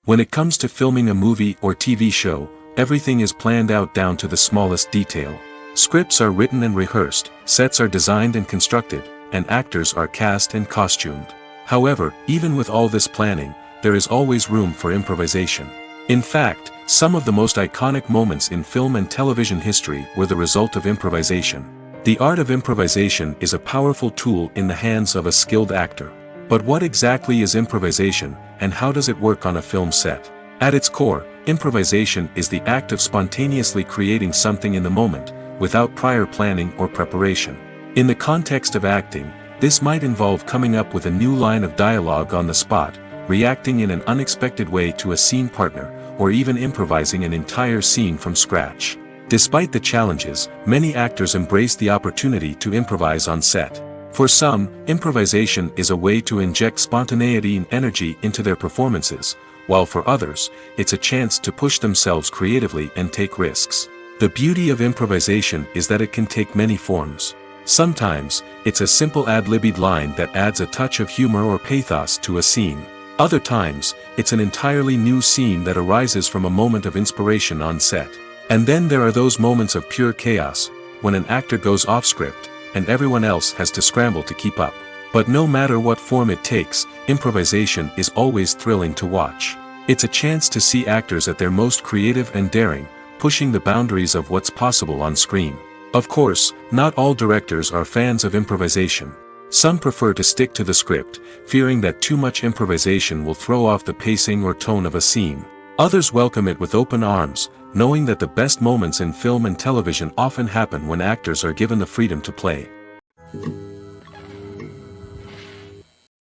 When it comes to filming a movie or TV show, everything is planned out down to the smallest detail. Scripts are written and rehearsed, sets are designed and constructed, and actors are cast and costumed. However, even with all this planning, there is always room for improvisation. In fact, some of the most iconic moments in film and television history were the result of improvisation. The art of improvisation is a powerful tool in the hands of a skilled actor. But what exactly is improvisation, and how does it work on a film set? At its core, improvisation is the act of spontaneously creating something in the moment, without prior planning or preparation. In the context of acting, this might involve coming up with a new line of dialogue on the spot, reacting in an unexpected way to a scene partner, or even improvising an entire scene from scratch. Despite the challenges, many actors embrace the opportunity to improvise on set. For some, improvisation is a way to inject spontaneity and energy into their performances, while for others, it's a chance to push themselves creatively and take risks. The beauty of improvisation is that it can take many forms. Sometimes, it's a simple ad-libbed line that adds a touch of humor or pathos to a scene. Other times, it's an entirely new scene that arises from a moment of inspiration on set. And then there are those moments of pure chaos, when an actor goes off script, and everyone else has to scramble to keep up. But no matter what form it takes, improvisation is always thrilling to watch. It's a chance to see actors at their most creative and daring, pushing the boundaries of what's possible on screen. Of course, not all directors are fans of improvisation. Some prefer to stick to the script, fearing that too much improvisation will throw off the pacing or tone of a scene. Others welcome it with open arms, knowing that the best moments in film and television often happen when actors are given the freedom to play.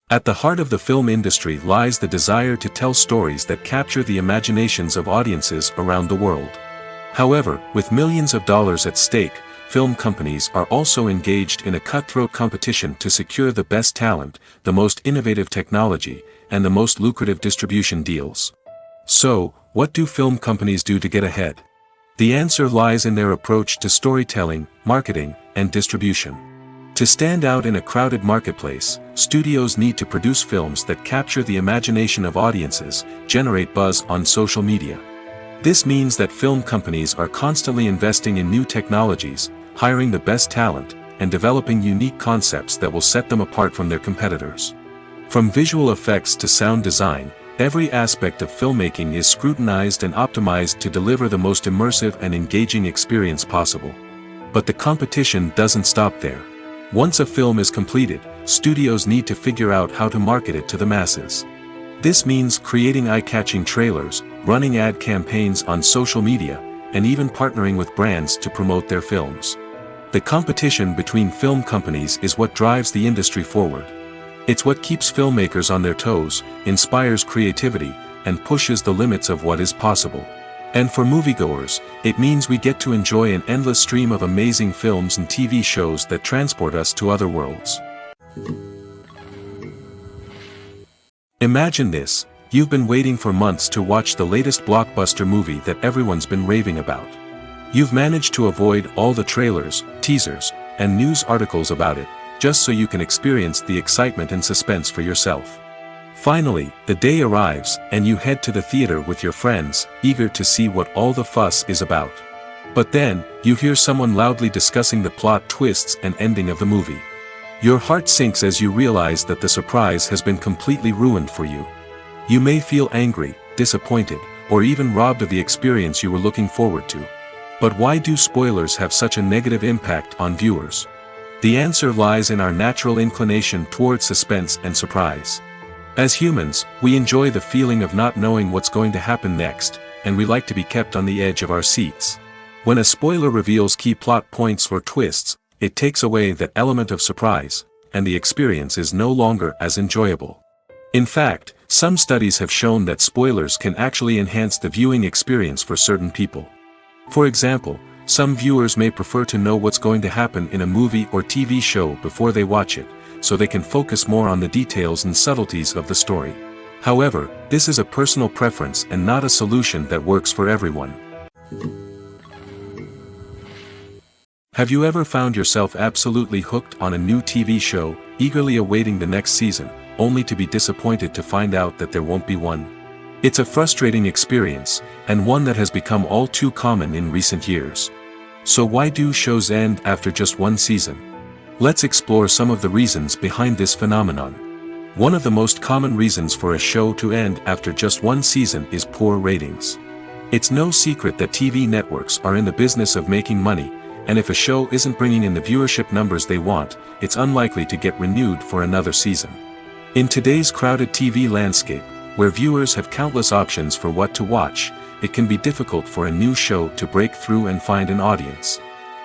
At the heart of the film industry lies the desire to tell stories that capture the imaginations of audiences around the world. However, with millions of dollars at stake, film companies are also engaged in a cutthroat competition to secure the best talent, the most innovative technology, and the most lucrative distribution deals. So, what do film companies do to get ahead? The answer lies in their approach to storytelling, marketing, and distribution. To stand out in a crowded marketplace, studios need to produce films that capture the imagination of audiences, generate buzz on social media. This means that film companies are constantly investing in new technologies, hiring the best talent, and developing unique concepts that will set them apart from their competitors. From visual effects to sound design, every aspect of filmmaking is scrutinized and optimized to deliver the most immersive and engaging experience possible. But the competition doesn't stop there. Once a film is completed, studios need to figure out how to market it to the masses. This means creating eye-catching trailers, running ad campaigns on social media, and even partnering with brands to promote their films. The competition between film companies is what drives the industry forward. It's what keeps filmmakers on their toes, inspires creativity, and pushes the limits of what is possible. And for moviegoers, it means we get to enjoy an endless stream of amazing films and TV shows that transport us to other worlds. Imagine this: you've been waiting for months to watch the latest blockbuster movie that everyone's been raving about. You've managed to avoid all the trailers, teasers, and news articles about it, just so you can experience the excitement and suspense for yourself. Finally, the day arrives, and you head to the theater with your friends, eager to see what all the fuss is about. But then, you hear someone loudly discussing the plot twists and ending of the movie. Your heart sinks as you realize that the surprise has been completely ruined for you. You may feel angry, disappointed, or even robbed of the experience you were looking forward to. But why do spoilers have such a negative impact on viewers? The answer lies in our natural inclination towards suspense and surprise. As humans, we enjoy the feeling of not knowing what's going to happen next, and we like to be kept on the edge of our seats. When a spoiler reveals key plot points or twists, it takes away that element of surprise, and the experience is no longer as enjoyable. In fact, some studies have shown that spoilers can actually enhance the viewing experience for certain people. For example, some viewers may prefer to know what's going to happen in a movie or TV show before they watch it, so they can focus more on the details and subtleties of the story. However, this is a personal preference and not a solution that works for everyone. Have you ever found yourself absolutely hooked on a new TV show, eagerly awaiting the next season, only to be disappointed to find out that there won't be one? It's a frustrating experience, and one that has become all too common in recent years. So why do shows end after just one season? Let's explore some of the reasons behind this phenomenon. One of the most common reasons for a show to end after just one season is poor ratings. It's no secret that TV networks are in the business of making money, and if a show isn't bringing in the viewership numbers they want, it's unlikely to get renewed for another season. In today's crowded TV landscape, where viewers have countless options for what to watch, it can be difficult for a new show to break through and find an audience.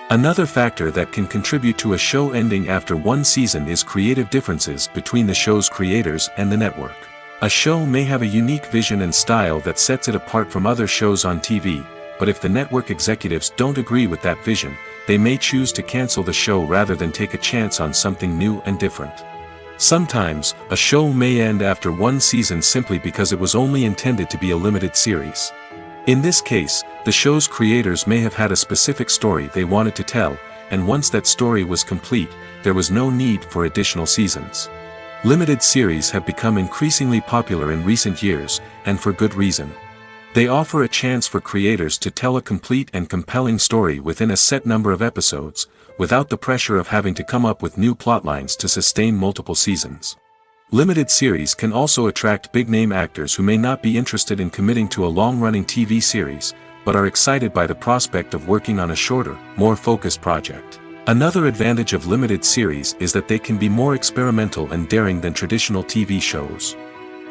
Another factor that can contribute to a show ending after one season is creative differences between the show's creators and the network. A show may have a unique vision and style that sets it apart from other shows on TV, but if the network executives don't agree with that vision, they may choose to cancel the show rather than take a chance on something new and different. Sometimes, a show may end after one season simply because it was only intended to be a limited series. In this case, the show's creators may have had a specific story they wanted to tell, and once that story was complete, there was no need for additional seasons. Limited series have become increasingly popular in recent years, and for good reason. They offer a chance for creators to tell a complete and compelling story within a set number of episodes, without the pressure of having to come up with new plotlines to sustain multiple seasons. Limited series can also attract big-name actors who may not be interested in committing to a long-running TV series, but are excited by the prospect of working on a shorter, more focused project. Another advantage of limited series is that they can be more experimental and daring than traditional TV shows.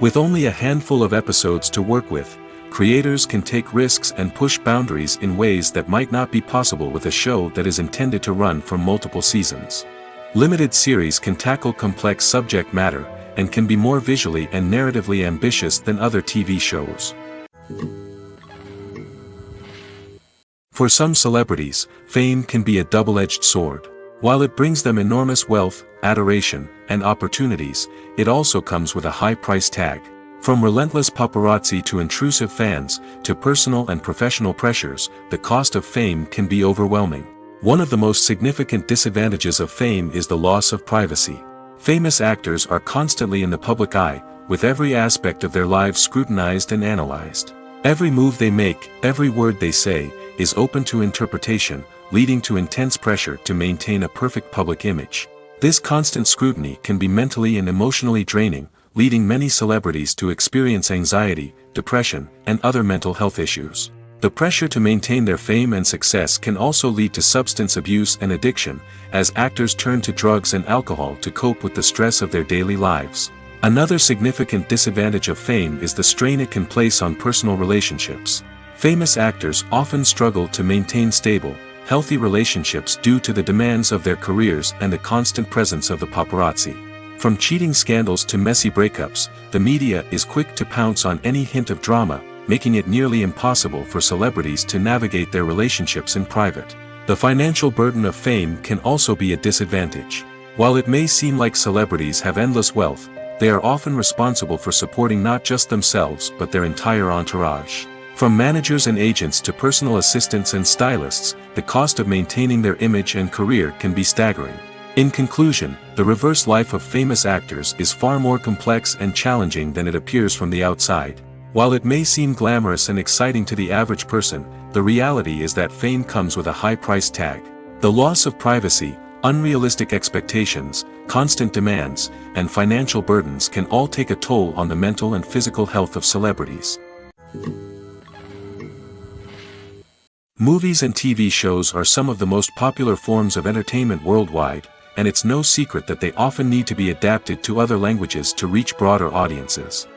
With only a handful of episodes to work with, creators can take risks and push boundaries in ways that might not be possible with a show that is intended to run for multiple seasons. Limited series can tackle complex subject matter, and can be more visually and narratively ambitious than other TV shows. For some celebrities, fame can be a double-edged sword. While it brings them enormous wealth, adoration, and opportunities, it also comes with a high price tag. From relentless paparazzi to intrusive fans, to personal and professional pressures, the cost of fame can be overwhelming. One of the most significant disadvantages of fame is the loss of privacy. Famous actors are constantly in the public eye, with every aspect of their lives scrutinized and analyzed. Every move they make, every word they say, is open to interpretation, leading to intense pressure to maintain a perfect public image. This constant scrutiny can be mentally and emotionally draining, leading many celebrities to experience anxiety, depression, and other mental health issues. The pressure to maintain their fame and success can also lead to substance abuse and addiction, as actors turn to drugs and alcohol to cope with the stress of their daily lives. Another significant disadvantage of fame is the strain it can place on personal relationships. Famous actors often struggle to maintain stable, healthy relationships due to the demands of their careers and the constant presence of the paparazzi. From cheating scandals to messy breakups, the media is quick to pounce on any hint of drama, making it nearly impossible for celebrities to navigate their relationships in private. The financial burden of fame can also be a disadvantage. While it may seem like celebrities have endless wealth, they are often responsible for supporting not just themselves but their entire entourage. From managers and agents to personal assistants and stylists, the cost of maintaining their image and career can be staggering. In conclusion, the reverse life of famous actors is far more complex and challenging than it appears from the outside. While it may seem glamorous and exciting to the average person, the reality is that fame comes with a high price tag. The loss of privacy, unrealistic expectations, constant demands, and financial burdens can all take a toll on the mental and physical health of celebrities. Movies and TV shows are some of the most popular forms of entertainment worldwide, and it's no secret that they often need to be adapted to other languages to reach broader audiences.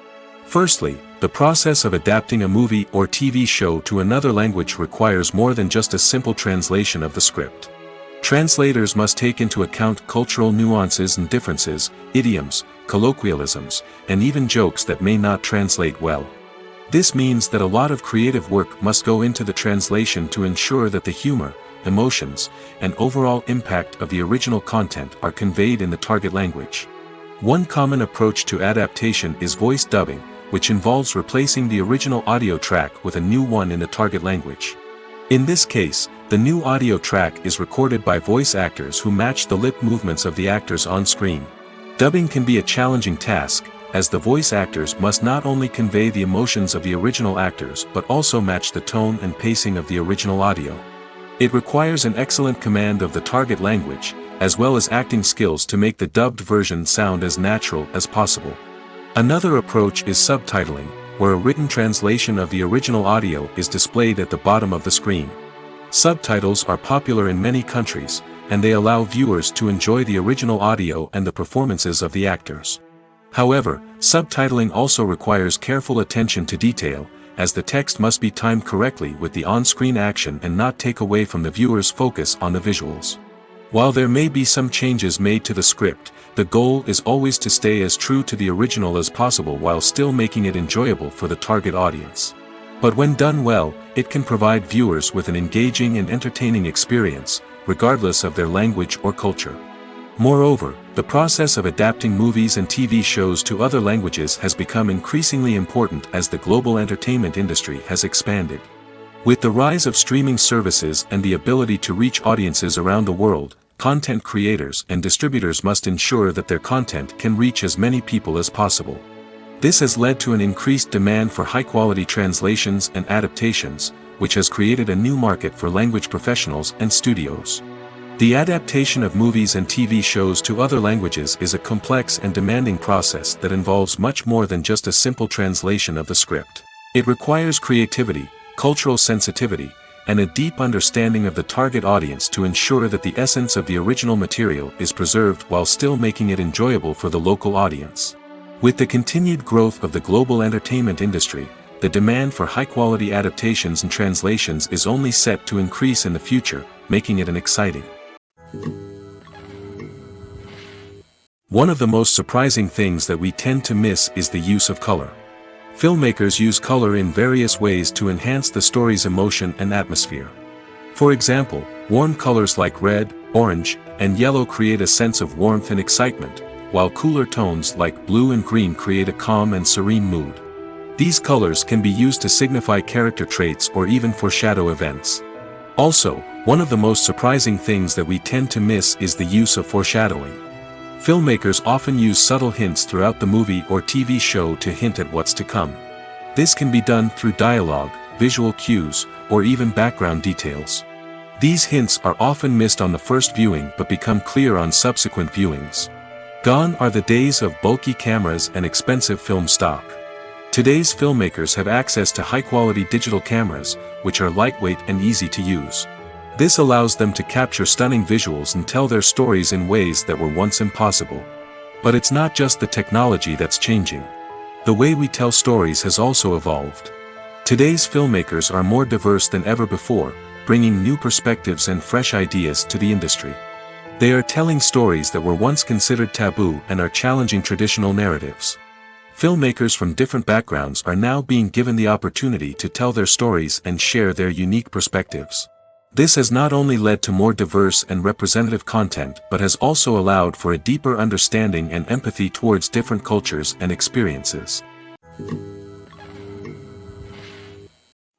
Firstly, the process of adapting a movie or TV show to another language requires more than just a simple translation of the script. Translators must take into account cultural nuances and differences, idioms, colloquialisms, and even jokes that may not translate well. This means that a lot of creative work must go into the translation to ensure that the humor, emotions, and overall impact of the original content are conveyed in the target language. One common approach to adaptation is voice dubbing, which involves replacing the original audio track with a new one in the target language. In this case, the new audio track is recorded by voice actors who match the lip movements of the actors on screen. Dubbing can be a challenging task, as the voice actors must not only convey the emotions of the original actors but also match the tone and pacing of the original audio. It requires an excellent command of the target language, as well as acting skills to make the dubbed version sound as natural as possible. Another approach is subtitling, where a written translation of the original audio is displayed at the bottom of the screen. Subtitles are popular in many countries, and they allow viewers to enjoy the original audio and the performances of the actors. However, subtitling also requires careful attention to detail, as the text must be timed correctly with the on-screen action and not take away from the viewer's focus on the visuals. While there may be some changes made to the script, the goal is always to stay as true to the original as possible while still making it enjoyable for the target audience. But when done well, it can provide viewers with an engaging and entertaining experience, regardless of their language or culture. Moreover, the process of adapting movies and TV shows to other languages has become increasingly important as the global entertainment industry has expanded. With the rise of streaming services and the ability to reach audiences around the world, content creators and distributors must ensure that their content can reach as many people as possible. This has led to an increased demand for high-quality translations and adaptations, which has created a new market for language professionals and studios. The adaptation of movies and TV shows to other languages is a complex and demanding process that involves much more than just a simple translation of the script. It requires creativity, cultural sensitivity, and a deep understanding of the target audience to ensure that the essence of the original material is preserved while still making it enjoyable for the local audience. With the continued growth of the global entertainment industry, the demand for high-quality adaptations and translations is only set to increase in the future, making it an exciting. One of the most surprising things that we tend to miss is the use of color. Filmmakers use color in various ways to enhance the story's emotion and atmosphere. For example, warm colors like red, orange, and yellow create a sense of warmth and excitement, while cooler tones like blue and green create a calm and serene mood. These colors can be used to signify character traits or even foreshadow events. Also, one of the most surprising things that we tend to miss is the use of foreshadowing. Filmmakers often use subtle hints throughout the movie or TV show to hint at what's to come. This can be done through dialogue, visual cues, or even background details. These hints are often missed on the first viewing but become clear on subsequent viewings. Gone are the days of bulky cameras and expensive film stock. Today's filmmakers have access to high-quality digital cameras, which are lightweight and easy to use. This allows them to capture stunning visuals and tell their stories in ways that were once impossible. But it's not just the technology that's changing. The way we tell stories has also evolved. Today's filmmakers are more diverse than ever before, bringing new perspectives and fresh ideas to the industry. They are telling stories that were once considered taboo and are challenging traditional narratives. Filmmakers from different backgrounds are now being given the opportunity to tell their stories and share their unique perspectives. This has not only led to more diverse and representative content but has also allowed for a deeper understanding and empathy towards different cultures and experiences.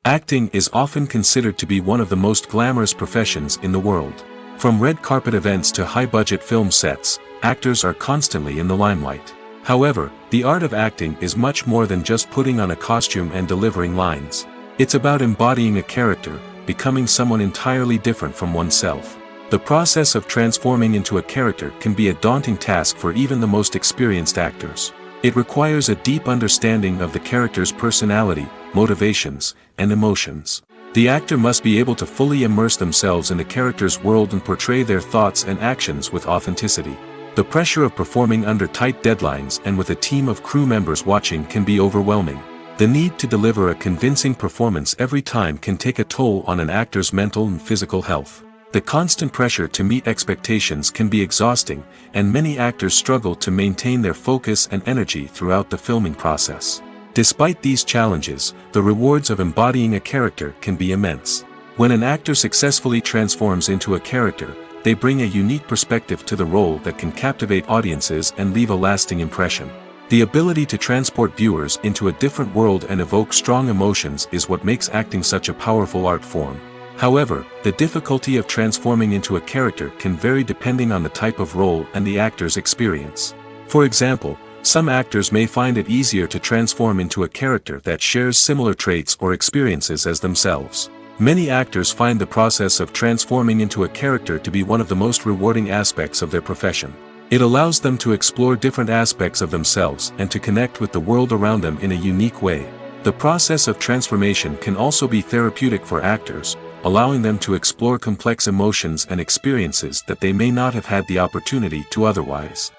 Acting is often considered to be one of the most glamorous professions in the world. From red carpet events to high-budget film sets, actors are constantly in the limelight. However, the art of acting is much more than just putting on a costume and delivering lines. It's about embodying a character, becoming someone entirely different from oneself. The process of transforming into a character can be a daunting task for even the most experienced actors. It requires a deep understanding of the character's personality, motivations, and emotions. The actor must be able to fully immerse themselves in the character's world and portray their thoughts and actions with authenticity. The pressure of performing under tight deadlines and with a team of crew members watching can be overwhelming. The need to deliver a convincing performance every time can take a toll on an actor's mental and physical health. The constant pressure to meet expectations can be exhausting, and many actors struggle to maintain their focus and energy throughout the filming process. Despite these challenges, the rewards of embodying a character can be immense. When an actor successfully transforms into a character, they bring a unique perspective to the role that can captivate audiences and leave a lasting impression. The ability to transport viewers into a different world and evoke strong emotions is what makes acting such a powerful art form. However, the difficulty of transforming into a character can vary depending on the type of role and the actor's experience. For example, some actors may find it easier to transform into a character that shares similar traits or experiences as themselves. Many actors find the process of transforming into a character to be one of the most rewarding aspects of their profession. It allows them to explore different aspects of themselves and to connect with the world around them in a unique way. The process of transformation can also be therapeutic for actors, allowing them to explore complex emotions and experiences that they may not have had the opportunity to otherwise.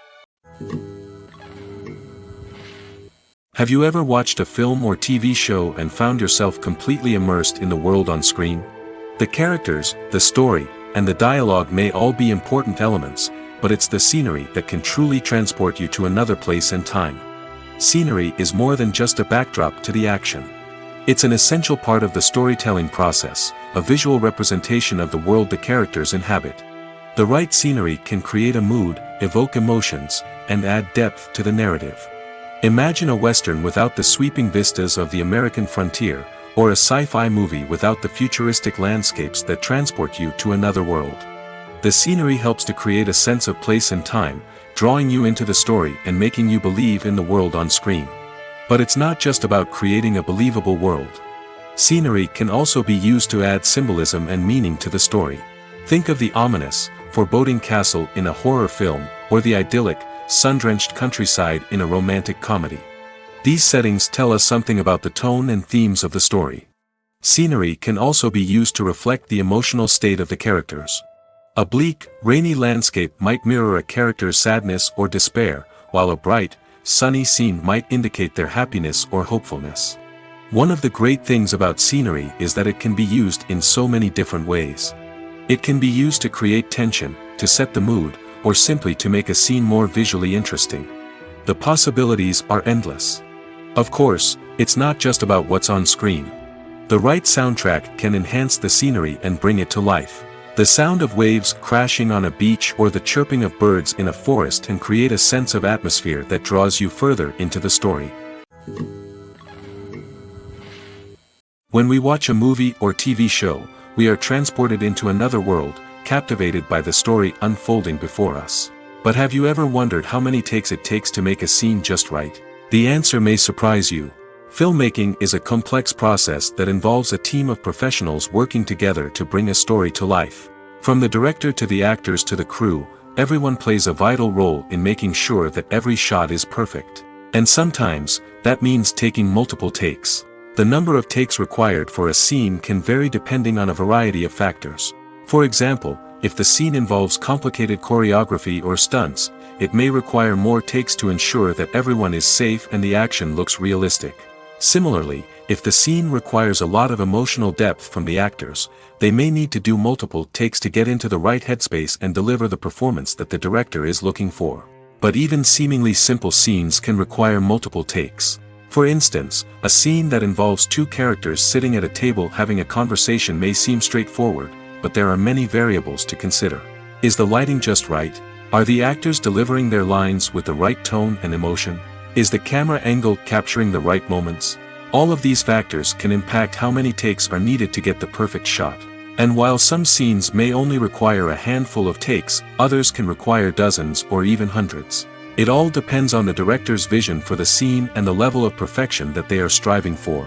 Have you ever watched a film or TV show and found yourself completely immersed in the world on screen? The characters, the story, and the dialogue may all be important elements, but it's the scenery that can truly transport you to another place and time. Scenery is more than just a backdrop to the action. It's an essential part of the storytelling process, a visual representation of the world the characters inhabit. The right scenery can create a mood, evoke emotions, and add depth to the narrative. Imagine a Western without the sweeping vistas of the American frontier, or a sci-fi movie without the futuristic landscapes that transport you to another world. The scenery helps to create a sense of place and time, drawing you into the story and making you believe in the world on screen. But it's not just about creating a believable world. Scenery can also be used to add symbolism and meaning to the story. Think of the ominous, foreboding castle in a horror film, or the idyllic, sun-drenched countryside in a romantic comedy. These settings tell us something about the tone and themes of the story. Scenery can also be used to reflect the emotional state of the characters. A bleak, rainy landscape might mirror a character's sadness or despair, while a bright, sunny scene might indicate their happiness or hopefulness. One of the great things about scenery is that it can be used in so many different ways. It can be used to create tension, to set the mood, or simply to make a scene more visually interesting. The possibilities are endless. Of course, it's not just about what's on screen. The right soundtrack can enhance the scenery and bring it to life. The sound of waves crashing on a beach or the chirping of birds in a forest can create a sense of atmosphere that draws you further into the story. When we watch a movie or TV show, we are transported into another world, captivated by the story unfolding before us. But have you ever wondered how many takes it takes to make a scene just right? The answer may surprise you. Filmmaking is a complex process that involves a team of professionals working together to bring a story to life. From the director to the actors to the crew, everyone plays a vital role in making sure that every shot is perfect. And sometimes, that means taking multiple takes. The number of takes required for a scene can vary depending on a variety of factors. For example, if the scene involves complicated choreography or stunts, it may require more takes to ensure that everyone is safe and the action looks realistic. Similarly, if the scene requires a lot of emotional depth from the actors, they may need to do multiple takes to get into the right headspace and deliver the performance that the director is looking for. But even seemingly simple scenes can require multiple takes. For instance, a scene that involves two characters sitting at a table having a conversation may seem straightforward, but there are many variables to consider. Is the lighting just right? Are the actors delivering their lines with the right tone and emotion? Is the camera angle capturing the right moments? All of these factors can impact how many takes are needed to get the perfect shot. And while some scenes may only require a handful of takes, others can require dozens or even hundreds. It all depends on the director's vision for the scene and the level of perfection that they are striving for.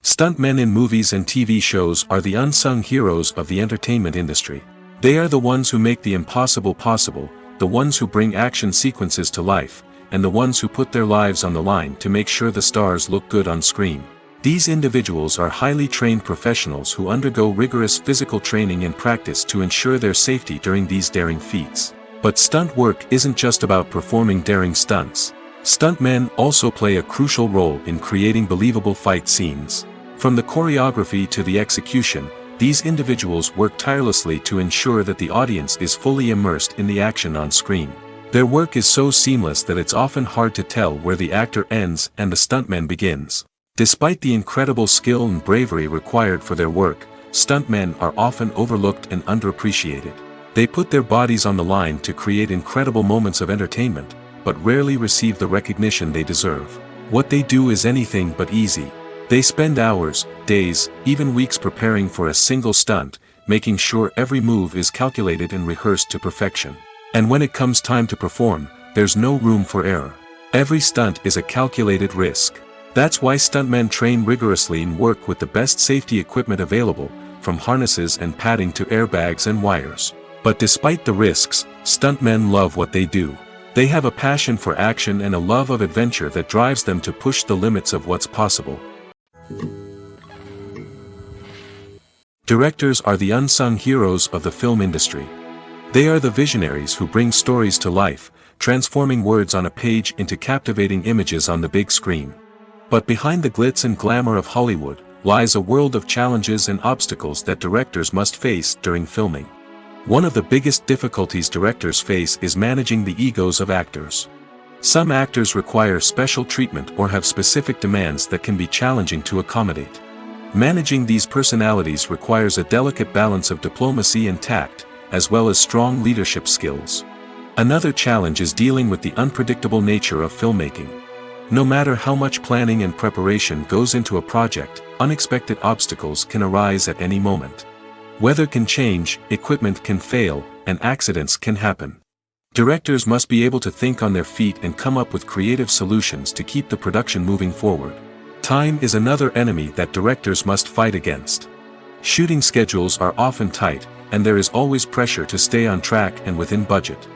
Stuntmen in movies and TV shows are the unsung heroes of the entertainment industry. They are the ones who make the impossible possible, the ones who bring action sequences to life, and the ones who put their lives on the line to make sure the stars look good on screen. These individuals are highly trained professionals who undergo rigorous physical training and practice to ensure their safety during these daring feats. But stunt work isn't just about performing daring stunts. Stuntmen also play a crucial role in creating believable fight scenes. From the choreography to the execution, these individuals work tirelessly to ensure that the audience is fully immersed in the action on screen. Their work is so seamless that it's often hard to tell where the actor ends and the stuntman begins. Despite the incredible skill and bravery required for their work, stuntmen are often overlooked and underappreciated. They put their bodies on the line to create incredible moments of entertainment, but rarely receive the recognition they deserve. What they do is anything but easy. They spend hours, days, even weeks preparing for a single stunt, making sure every move is calculated and rehearsed to perfection. And when it comes time to perform, there's no room for error. Every stunt is a calculated risk. That's why stuntmen train rigorously and work with the best safety equipment available, from harnesses and padding to airbags and wires. But despite the risks, stuntmen love what they do. They have a passion for action and a love of adventure that drives them to push the limits of what's possible. Directors are the unsung heroes of the film industry. They are the visionaries who bring stories to life, transforming words on a page into captivating images on the big screen. But behind the glitz and glamour of Hollywood, lies a world of challenges and obstacles that directors must face during filming. One of the biggest difficulties directors face is managing the egos of actors. Some actors require special treatment or have specific demands that can be challenging to accommodate. Managing these personalities requires a delicate balance of diplomacy and tact, as well as strong leadership skills. Another challenge is dealing with the unpredictable nature of filmmaking. No matter how much planning and preparation goes into a project, unexpected obstacles can arise at any moment. Weather can change, equipment can fail, and accidents can happen. Directors must be able to think on their feet and come up with creative solutions to keep the production moving forward. Time is another enemy that directors must fight against. Shooting schedules are often tight, and there is always pressure to stay on track and within budget.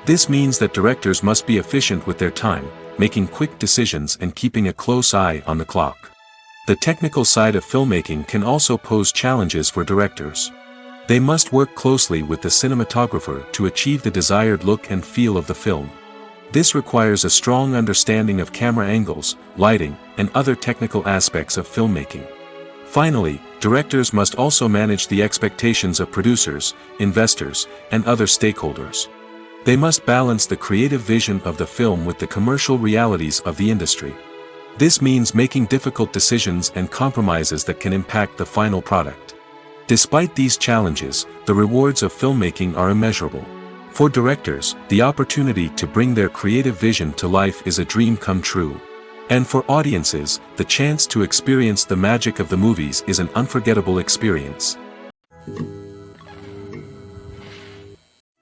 This means that directors must be efficient with their time, making quick decisions and keeping a close eye on the clock. The technical side of filmmaking can also pose challenges for directors. They must work closely with the cinematographer to achieve the desired look and feel of the film. This requires a strong understanding of camera angles, lighting, and other technical aspects of filmmaking. Finally, directors must also manage the expectations of producers, investors, and other stakeholders. They must balance the creative vision of the film with the commercial realities of the industry. This means making difficult decisions and compromises that can impact the final product. Despite these challenges, the rewards of filmmaking are immeasurable. For directors, the opportunity to bring their creative vision to life is a dream come true. And for audiences, the chance to experience the magic of the movies is an unforgettable experience.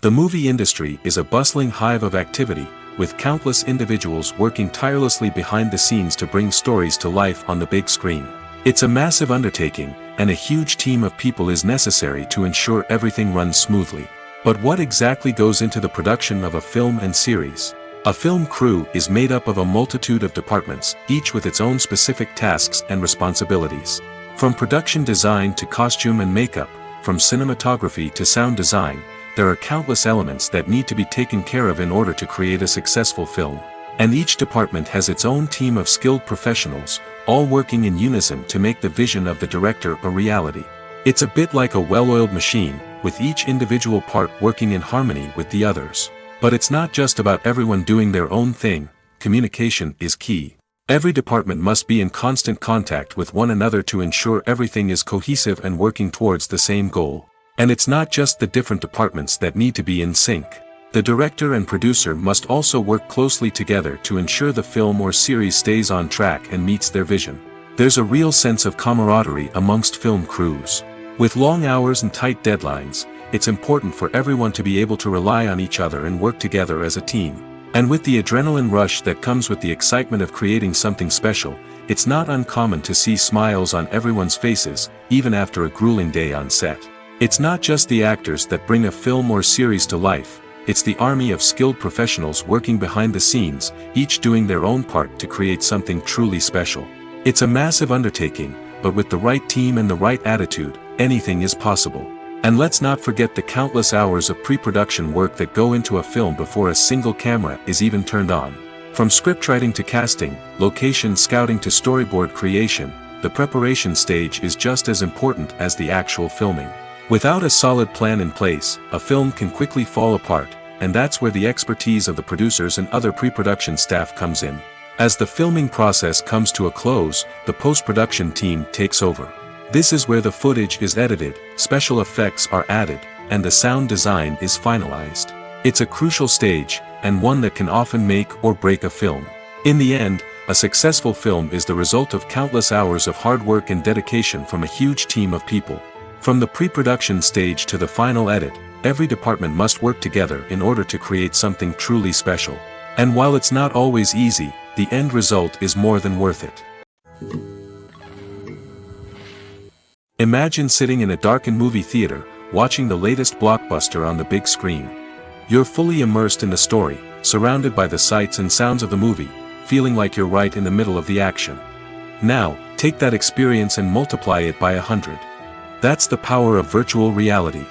The movie industry is a bustling hive of activity, with countless individuals working tirelessly behind the scenes to bring stories to life on the big screen. It's a massive undertaking, and a huge team of people is necessary to ensure everything runs smoothly. But what exactly goes into the production of a film and series? A film crew is made up of a multitude of departments, each with its own specific tasks and responsibilities. From production design to costume and makeup, from cinematography to sound design, there are countless elements that need to be taken care of in order to create a successful film. And each department has its own team of skilled professionals, all working in unison to make the vision of the director a reality. It's a bit like a well-oiled machine, with each individual part working in harmony with the others. But it's not just about everyone doing their own thing. Communication is key. Every department must be in constant contact with one another to ensure everything is cohesive and working towards the same goal. And it's not just the different departments that need to be in sync. The director and producer must also work closely together to ensure the film or series stays on track and meets their vision. There's a real sense of camaraderie amongst film crews. With long hours and tight deadlines, it's important for everyone to be able to rely on each other and work together as a team. And with the adrenaline rush that comes with the excitement of creating something special, it's not uncommon to see smiles on everyone's faces, even after a grueling day on set. It's not just the actors that bring a film or series to life, it's the army of skilled professionals working behind the scenes, each doing their own part to create something truly special. It's a massive undertaking, but with the right team and the right attitude, anything is possible. And let's not forget the countless hours of pre-production work that go into a film before a single camera is even turned on. From scriptwriting to casting, location scouting to storyboard creation, the preparation stage is just as important as the actual filming. Without a solid plan in place, a film can quickly fall apart, and that's where the expertise of the producers and other pre-production staff comes in. As the filming process comes to a close, the post-production team takes over. This is where the footage is edited, special effects are added, and the sound design is finalized. It's a crucial stage, and one that can often make or break a film. In the end, a successful film is the result of countless hours of hard work and dedication from a huge team of people. From the pre-production stage to the final edit, every department must work together in order to create something truly special. And while it's not always easy, the end result is more than worth it. Imagine sitting in a darkened movie theater, watching the latest blockbuster on the big screen. You're fully immersed in the story, surrounded by the sights and sounds of the movie, feeling like you're right in the middle of the action. Now, take that experience and multiply it by 100. That's the power of virtual reality.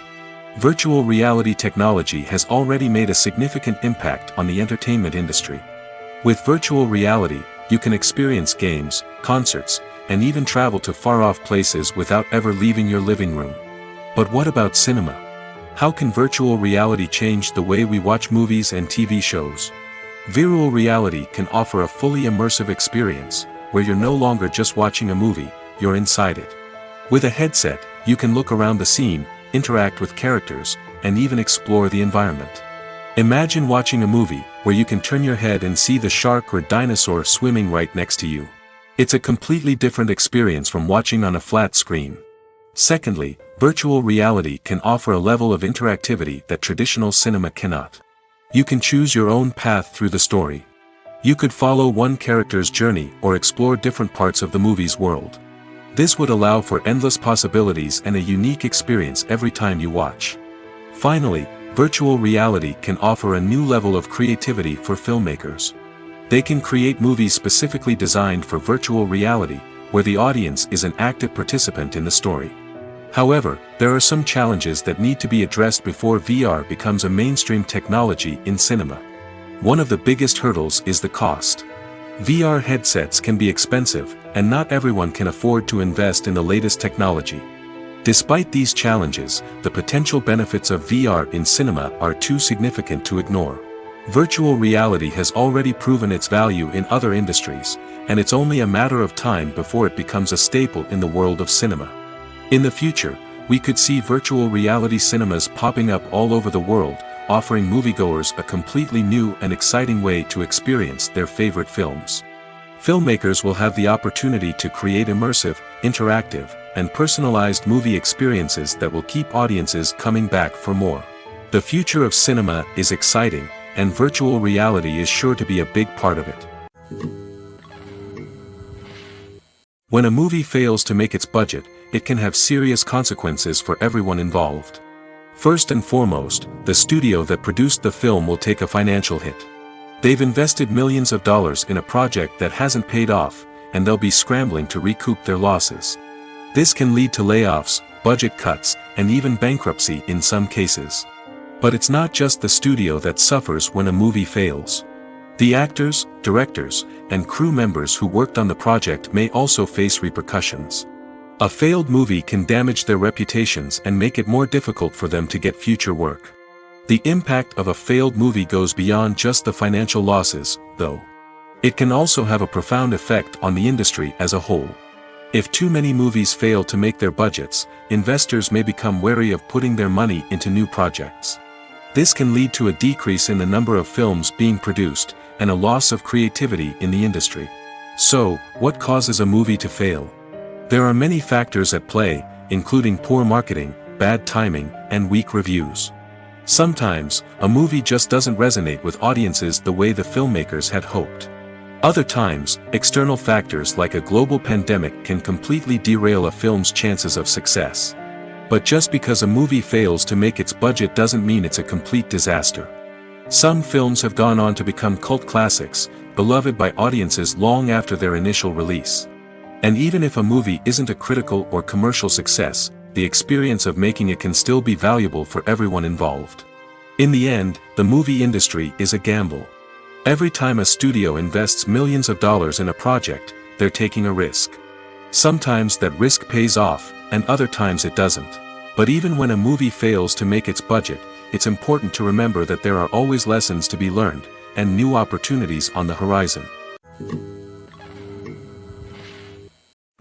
Virtual reality technology has already made a significant impact on the entertainment industry. With virtual reality, you can experience games, concerts, and even travel to far-off places without ever leaving your living room. But what about cinema? How can virtual reality change the way we watch movies and TV shows? Virtual reality can offer a fully immersive experience, where you're no longer just watching a movie, you're inside it. With a headset, you can look around the scene, interact with characters, and even explore the environment. Imagine watching a movie, where you can turn your head and see the shark or dinosaur swimming right next to you. It's a completely different experience from watching on a flat screen. Secondly, virtual reality can offer a level of interactivity that traditional cinema cannot. You can choose your own path through the story. You could follow one character's journey or explore different parts of the movie's world. This would allow for endless possibilities and a unique experience every time you watch. Finally, virtual reality can offer a new level of creativity for filmmakers. They can create movies specifically designed for virtual reality, where the audience is an active participant in the story. However, there are some challenges that need to be addressed before VR becomes a mainstream technology in cinema. One of the biggest hurdles is the cost. VR headsets can be expensive, and not everyone can afford to invest in the latest technology. Despite these challenges, the potential benefits of VR in cinema are too significant to ignore. Virtual reality has already proven its value in other industries, and it's only a matter of time before it becomes a staple in the world of cinema. In the future, we could see virtual reality cinemas popping up all over the world, offering moviegoers a completely new and exciting way to experience their favorite films. Filmmakers will have the opportunity to create immersive, interactive, and personalized movie experiences that will keep audiences coming back for more. The future of cinema is exciting, and virtual reality is sure to be a big part of it. When a movie fails to make its budget, it can have serious consequences for everyone involved. First and foremost, the studio that produced the film will take a financial hit. They've invested millions of dollars in a project that hasn't paid off, and they'll be scrambling to recoup their losses. This can lead to layoffs, budget cuts, and even bankruptcy in some cases. But it's not just the studio that suffers when a movie fails. The actors, directors, and crew members who worked on the project may also face repercussions. A failed movie can damage their reputations and make it more difficult for them to get future work. The impact of a failed movie goes beyond just the financial losses, though. It can also have a profound effect on the industry as a whole. If too many movies fail to make their budgets, investors may become wary of putting their money into new projects. This can lead to a decrease in the number of films being produced, and a loss of creativity in the industry. So, what causes a movie to fail? There are many factors at play, including poor marketing, bad timing, and weak reviews. Sometimes, a movie just doesn't resonate with audiences the way the filmmakers had hoped. Other times, external factors like a global pandemic can completely derail a film's chances of success. But just because a movie fails to make its budget doesn't mean it's a complete disaster. Some films have gone on to become cult classics, beloved by audiences long after their initial release. And even if a movie isn't a critical or commercial success, the experience of making it can still be valuable for everyone involved. In the end, the movie industry is a gamble. Every time a studio invests millions of dollars in a project, they're taking a risk. Sometimes that risk pays off, and other times it doesn't. But even when a movie fails to make its budget, it's important to remember that there are always lessons to be learned, and new opportunities on the horizon.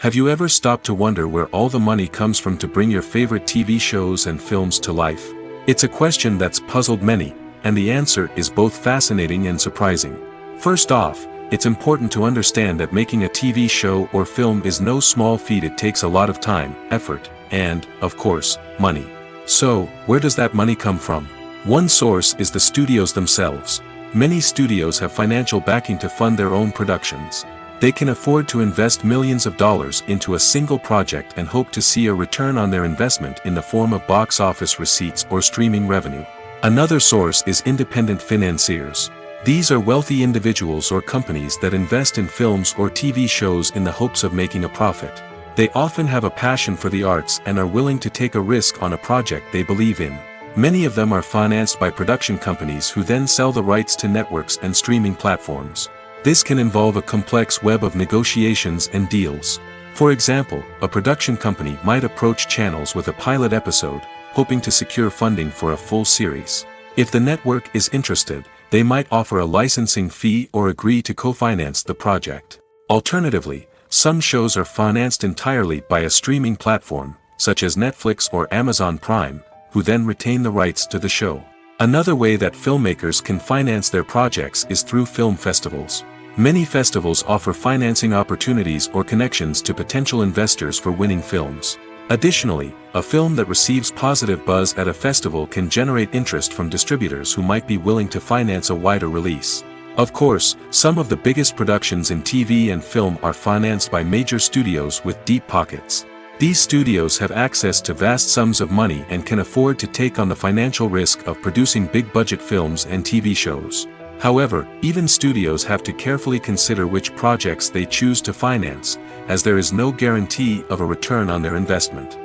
Have you ever stopped to wonder where all the money comes from to bring your favorite TV shows and films to life? It's a question that's puzzled many, and the answer is both fascinating and surprising. First off, it's important to understand that making a TV show or film is no small feat. It takes a lot of time, effort, and, of course, money. So, where does that money come from? One source is the studios themselves. Many studios have financial backing to fund their own productions. They can afford to invest millions of dollars into a single project and hope to see a return on their investment in the form of box office receipts or streaming revenue. Another source is independent financiers. These are wealthy individuals or companies that invest in films or TV shows in the hopes of making a profit. They often have a passion for the arts and are willing to take a risk on a project they believe in. Many of them are financed by production companies who then sell the rights to networks and streaming platforms. This can involve a complex web of negotiations and deals. For example, a production company might approach channels with a pilot episode, hoping to secure funding for a full series. If the network is interested, they might offer a licensing fee or agree to co-finance the project. Alternatively, some shows are financed entirely by a streaming platform, such as Netflix or Amazon Prime, who then retain the rights to the show. Another way that filmmakers can finance their projects is through film festivals. Many festivals offer financing opportunities or connections to potential investors for winning films. Additionally, a film that receives positive buzz at a festival can generate interest from distributors who might be willing to finance a wider release. Of course, some of the biggest productions in TV and film are financed by major studios with deep pockets. These studios have access to vast sums of money and can afford to take on the financial risk of producing big-budget films and TV shows. However, even studios have to carefully consider which projects they choose to finance, as there is no guarantee of a return on their investment.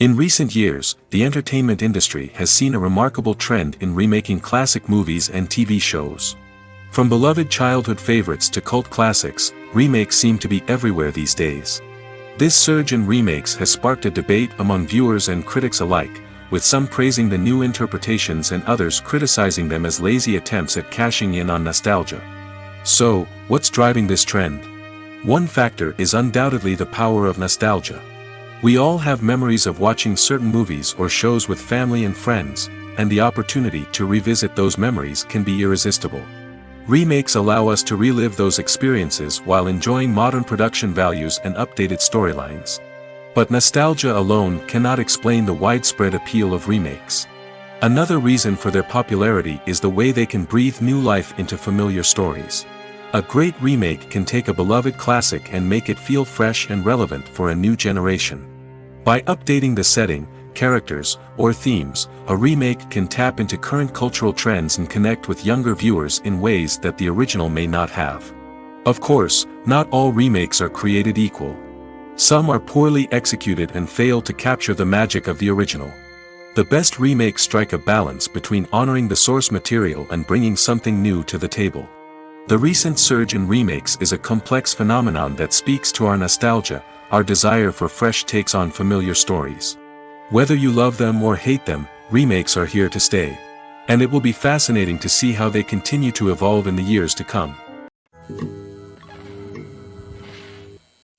In recent years, the entertainment industry has seen a remarkable trend in remaking classic movies and TV shows. From beloved childhood favorites to cult classics, remakes seem to be everywhere these days. This surge in remakes has sparked a debate among viewers and critics alike, with some praising the new interpretations and others criticizing them as lazy attempts at cashing in on nostalgia. So, what's driving this trend? One factor is undoubtedly the power of nostalgia. We all have memories of watching certain movies or shows with family and friends, and the opportunity to revisit those memories can be irresistible. Remakes allow us to relive those experiences while enjoying modern production values and updated storylines. But nostalgia alone cannot explain the widespread appeal of remakes. Another reason for their popularity is the way they can breathe new life into familiar stories. A great remake can take a beloved classic and make it feel fresh and relevant for a new generation. By updating the setting, characters, or themes, a remake can tap into current cultural trends and connect with younger viewers in ways that the original may not have. Of course, not all remakes are created equal. Some are poorly executed and fail to capture the magic of the original. The best remakes strike a balance between honoring the source material and bringing something new to the table. The recent surge in remakes is a complex phenomenon that speaks to our nostalgia, our desire for fresh takes on familiar stories. Whether you love them or hate them, remakes are here to stay. And it will be fascinating to see how they continue to evolve in the years to come.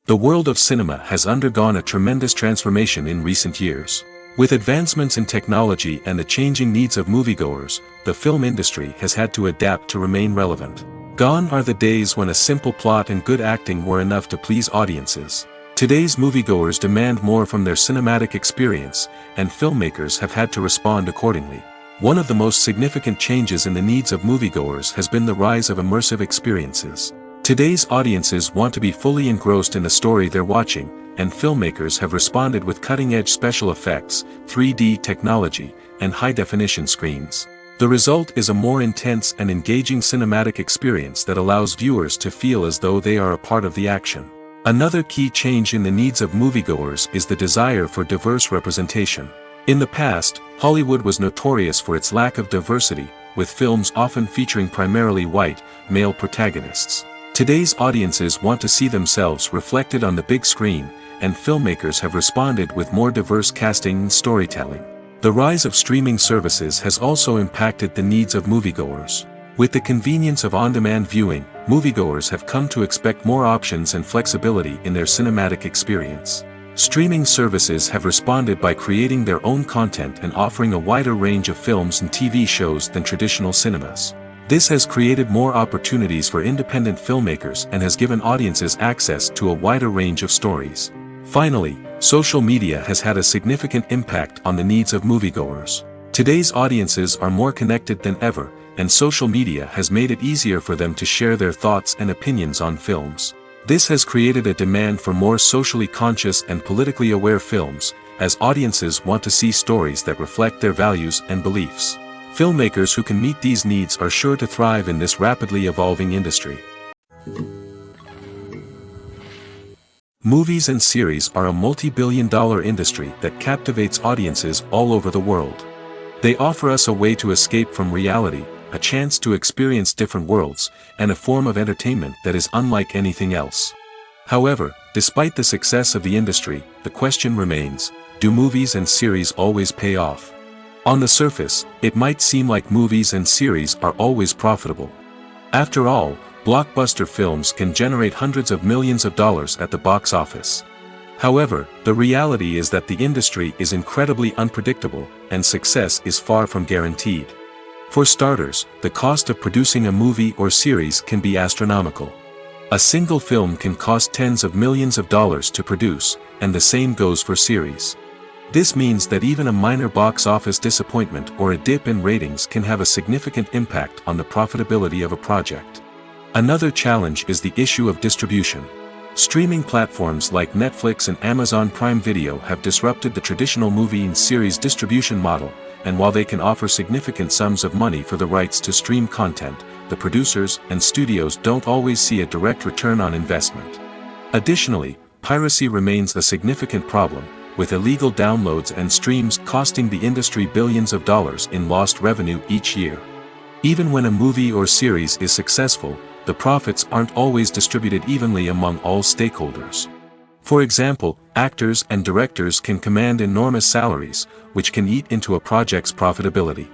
The world of cinema has undergone a tremendous transformation in recent years. With advancements in technology and the changing needs of moviegoers, the film industry has had to adapt to remain relevant. Gone are the days when a simple plot and good acting were enough to please audiences. Today's moviegoers demand more from their cinematic experience, and filmmakers have had to respond accordingly. One of the most significant changes in the needs of moviegoers has been the rise of immersive experiences. Today's audiences want to be fully engrossed in the story they're watching, and filmmakers have responded with cutting-edge special effects, 3D technology, and high-definition screens. The result is a more intense and engaging cinematic experience that allows viewers to feel as though they are a part of the action. Another key change in the needs of moviegoers is the desire for diverse representation. In the past, Hollywood was notorious for its lack of diversity, with films often featuring primarily white, male protagonists. Today's audiences want to see themselves reflected on the big screen, and filmmakers have responded with more diverse casting and storytelling. The rise of streaming services has also impacted the needs of moviegoers. With the convenience of on-demand viewing, moviegoers have come to expect more options and flexibility in their cinematic experience. Streaming services have responded by creating their own content and offering a wider range of films and TV shows than traditional cinemas. This has created more opportunities for independent filmmakers and has given audiences access to a wider range of stories. Finally, social media has had a significant impact on the needs of moviegoers. Today's audiences are more connected than ever, and social media has made it easier for them to share their thoughts and opinions on films. This has created a demand for more socially conscious and politically aware films, as audiences want to see stories that reflect their values and beliefs. Filmmakers who can meet these needs are sure to thrive in this rapidly evolving industry. Movies and series are a multi-billion-dollar industry that captivates audiences all over the world. They offer us a way to escape from reality, a chance to experience different worlds, and a form of entertainment that is unlike anything else. However, despite the success of the industry, the question remains, do movies and series always pay off? On the surface, it might seem like movies and series are always profitable. After all, blockbuster films can generate hundreds of millions of dollars at the box office. However, the reality is that the industry is incredibly unpredictable, and success is far from guaranteed. For starters, the cost of producing a movie or series can be astronomical. A single film can cost tens of millions of dollars to produce, and the same goes for series. This means that even a minor box office disappointment or a dip in ratings can have a significant impact on the profitability of a project. Another challenge is the issue of distribution. Streaming platforms like Netflix and Amazon Prime Video have disrupted the traditional movie and series distribution model, and while they can offer significant sums of money for the rights to stream content, the producers and studios don't always see a direct return on investment. Additionally, piracy remains a significant problem, with illegal downloads and streams costing the industry billions of dollars in lost revenue each year. Even when a movie or series is successful, the profits aren't always distributed evenly among all stakeholders. For example, actors and directors can command enormous salaries, which can eat into a project's profitability.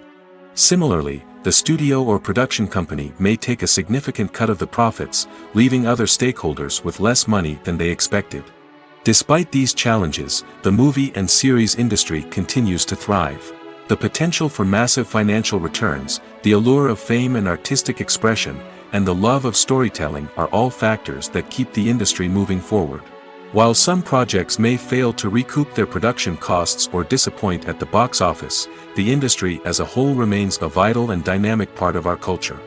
Similarly, the studio or production company may take a significant cut of the profits, leaving other stakeholders with less money than they expected. Despite these challenges, the movie and series industry continues to thrive. The potential for massive financial returns, the allure of fame and artistic expression, and the love of storytelling are all factors that keep the industry moving forward. While some projects may fail to recoup their production costs or disappoint at the box office, the industry as a whole remains a vital and dynamic part of our culture.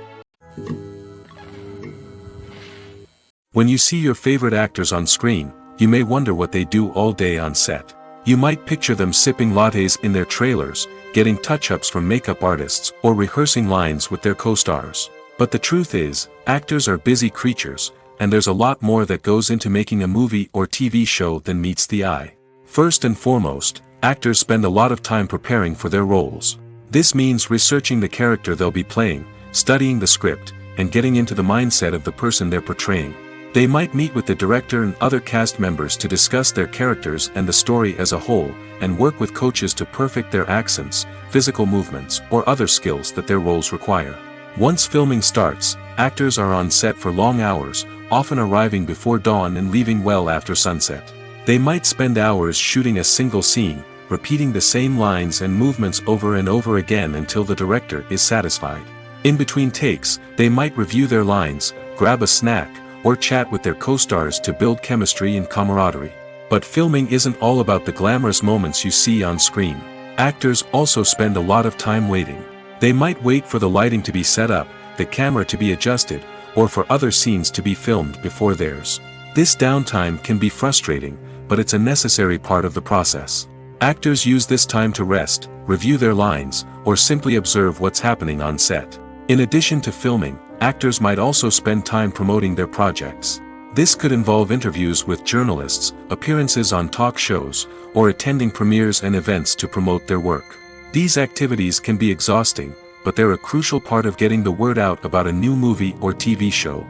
When you see your favorite actors on screen, you may wonder what they do all day on set. You might picture them sipping lattes in their trailers, getting touch-ups from makeup artists, or rehearsing lines with their co-stars. But the truth is, actors are busy creatures, and there's a lot more that goes into making a movie or TV show than meets the eye. First and foremost, actors spend a lot of time preparing for their roles. This means researching the character they'll be playing, studying the script, and getting into the mindset of the person they're portraying. They might meet with the director and other cast members to discuss their characters and the story as a whole, and work with coaches to perfect their accents, physical movements, or other skills that their roles require. Once filming starts, actors are on set for long hours, often arriving before dawn and leaving well after sunset. They might spend hours shooting a single scene, repeating the same lines and movements over and over again until the director is satisfied. In between takes, they might review their lines, grab a snack, or chat with their co-stars to build chemistry and camaraderie. But filming isn't all about the glamorous moments you see on screen. Actors also spend a lot of time waiting. They might wait for the lighting to be set up, the camera to be adjusted, or for other scenes to be filmed before theirs. This downtime can be frustrating, but it's a necessary part of the process. Actors use this time to rest, review their lines, or simply observe what's happening on set. In addition to filming, actors might also spend time promoting their projects. This could involve interviews with journalists, appearances on talk shows, or attending premieres and events to promote their work. These activities can be exhausting, but they're a crucial part of getting the word out about a new movie or TV show.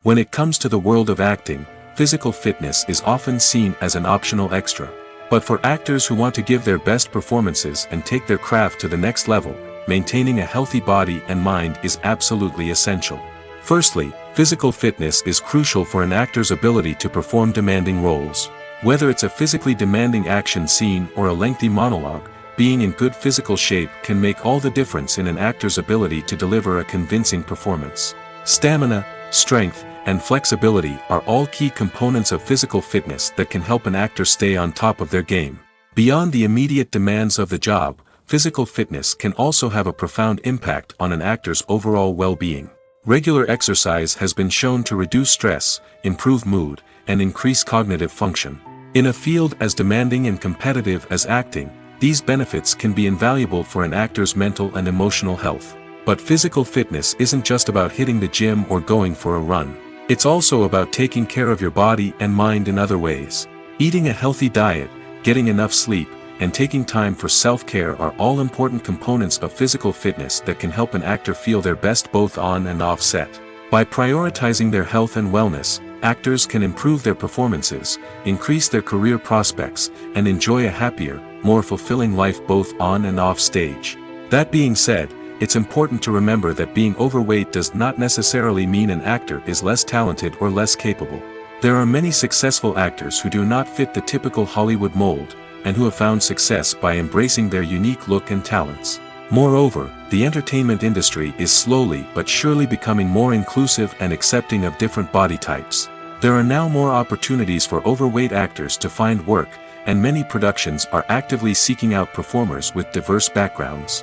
When it comes to the world of acting, physical fitness is often seen as an optional extra. But for actors who want to give their best performances and take their craft to the next level, maintaining a healthy body and mind is absolutely essential. Firstly, physical fitness is crucial for an actor's ability to perform demanding roles. Whether it's a physically demanding action scene or a lengthy monologue, being in good physical shape can make all the difference in an actor's ability to deliver a convincing performance. Stamina, strength, and flexibility are all key components of physical fitness that can help an actor stay on top of their game. Beyond the immediate demands of the job, physical fitness can also have a profound impact on an actor's overall well-being. Regular exercise has been shown to reduce stress, improve mood, and increase cognitive function. In a field as demanding and competitive as acting, these benefits can be invaluable for an actor's mental and emotional health. But physical fitness isn't just about hitting the gym or going for a run. It's also about taking care of your body and mind in other ways. Eating a healthy diet, getting enough sleep, and taking time for self-care are all important components of physical fitness that can help an actor feel their best both on and off set. By prioritizing their health and wellness, actors can improve their performances, increase their career prospects, and enjoy a happier, more fulfilling life both on and off stage. That being said, it's important to remember that being overweight does not necessarily mean an actor is less talented or less capable. There are many successful actors who do not fit the typical Hollywood mold, and who have found success by embracing their unique look and talents. Moreover, the entertainment industry is slowly but surely becoming more inclusive and accepting of different body types. There are now more opportunities for overweight actors to find work, and many productions are actively seeking out performers with diverse backgrounds.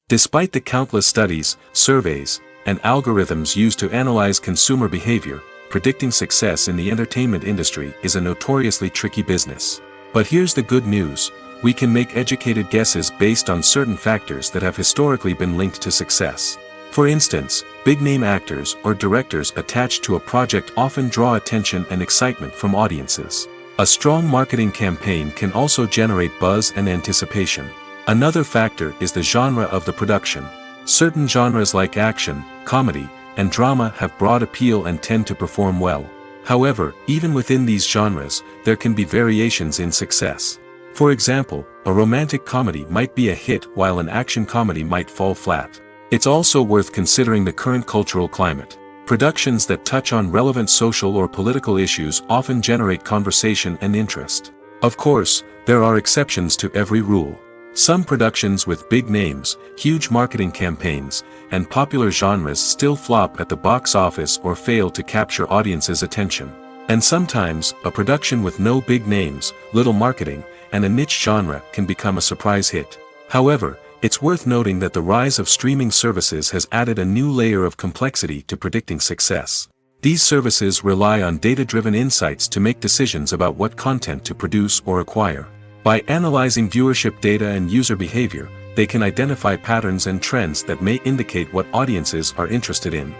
Despite the countless studies, surveys, and algorithms used to analyze consumer behavior, predicting success in the entertainment industry is a notoriously tricky business. But here's the good news: we can make educated guesses based on certain factors that have historically been linked to success. For instance, big-name actors or directors attached to a project often draw attention and excitement from audiences. A strong marketing campaign can also generate buzz and anticipation. Another factor is the genre of the production. Certain genres like action, comedy, and drama have broad appeal and tend to perform well. However, even within these genres, there can be variations in success. For example, a romantic comedy might be a hit while an action comedy might fall flat. It's also worth considering the current cultural climate. Productions that touch on relevant social or political issues often generate conversation and interest. Of course, there are exceptions to every rule. Some productions with big names, huge marketing campaigns, and popular genres still flop at the box office or fail to capture audiences' attention. And sometimes, a production with no big names, little marketing, and a niche genre can become a surprise hit. However, it's worth noting that the rise of streaming services has added a new layer of complexity to predicting success. These services rely on data-driven insights to make decisions about what content to produce or acquire. By analyzing viewership data and user behavior, they can identify patterns and trends that may indicate what audiences are interested in.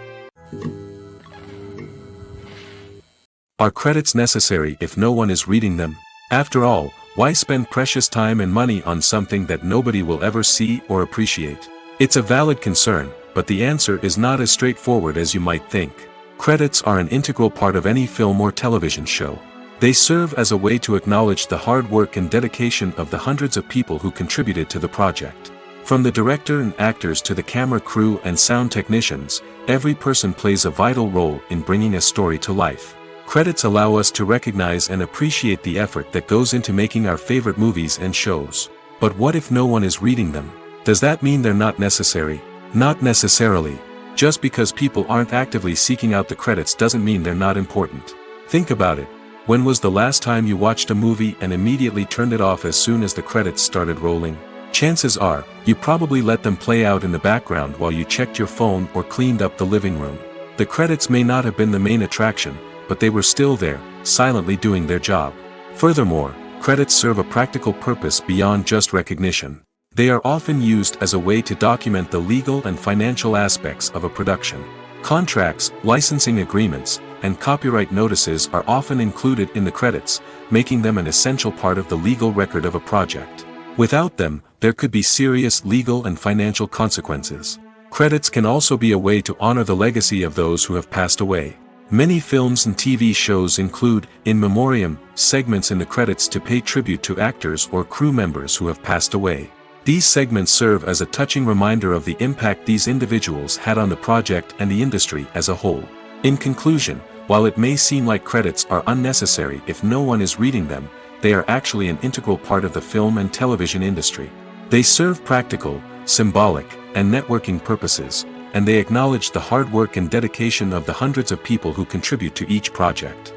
Are credits necessary if no one is reading them? After all, why spend precious time and money on something that nobody will ever see or appreciate? It's a valid concern, but the answer is not as straightforward as you might think. Credits are an integral part of any film or television show. They serve as a way to acknowledge the hard work and dedication of the hundreds of people who contributed to the project. From the director and actors to the camera crew and sound technicians, every person plays a vital role in bringing a story to life. Credits allow us to recognize and appreciate the effort that goes into making our favorite movies and shows. But what if no one is reading them? Does that mean they're not necessary? Not necessarily. Just because people aren't actively seeking out the credits doesn't mean they're not important. Think about it. When was the last time you watched a movie and immediately turned it off as soon as the credits started rolling? Chances are, you probably let them play out in the background while you checked your phone or cleaned up the living room. The credits may not have been the main attraction, but they were still there, silently doing their job. Furthermore, credits serve a practical purpose beyond just recognition. They are often used as a way to document the legal and financial aspects of a production. Contracts, licensing agreements, and copyright notices are often included in the credits, making them an essential part of the legal record of a project. Without them, there could be serious legal and financial consequences. Credits can also be a way to honor the legacy of those who have passed away. Many films and TV shows include, in memoriam, segments in the credits to pay tribute to actors or crew members who have passed away. These segments serve as a touching reminder of the impact these individuals had on the project and the industry as a whole. In conclusion, while it may seem like credits are unnecessary if no one is reading them, they are actually an integral part of the film and television industry. They serve practical, symbolic, and networking purposes, and they acknowledge the hard work and dedication of the hundreds of people who contribute to each project.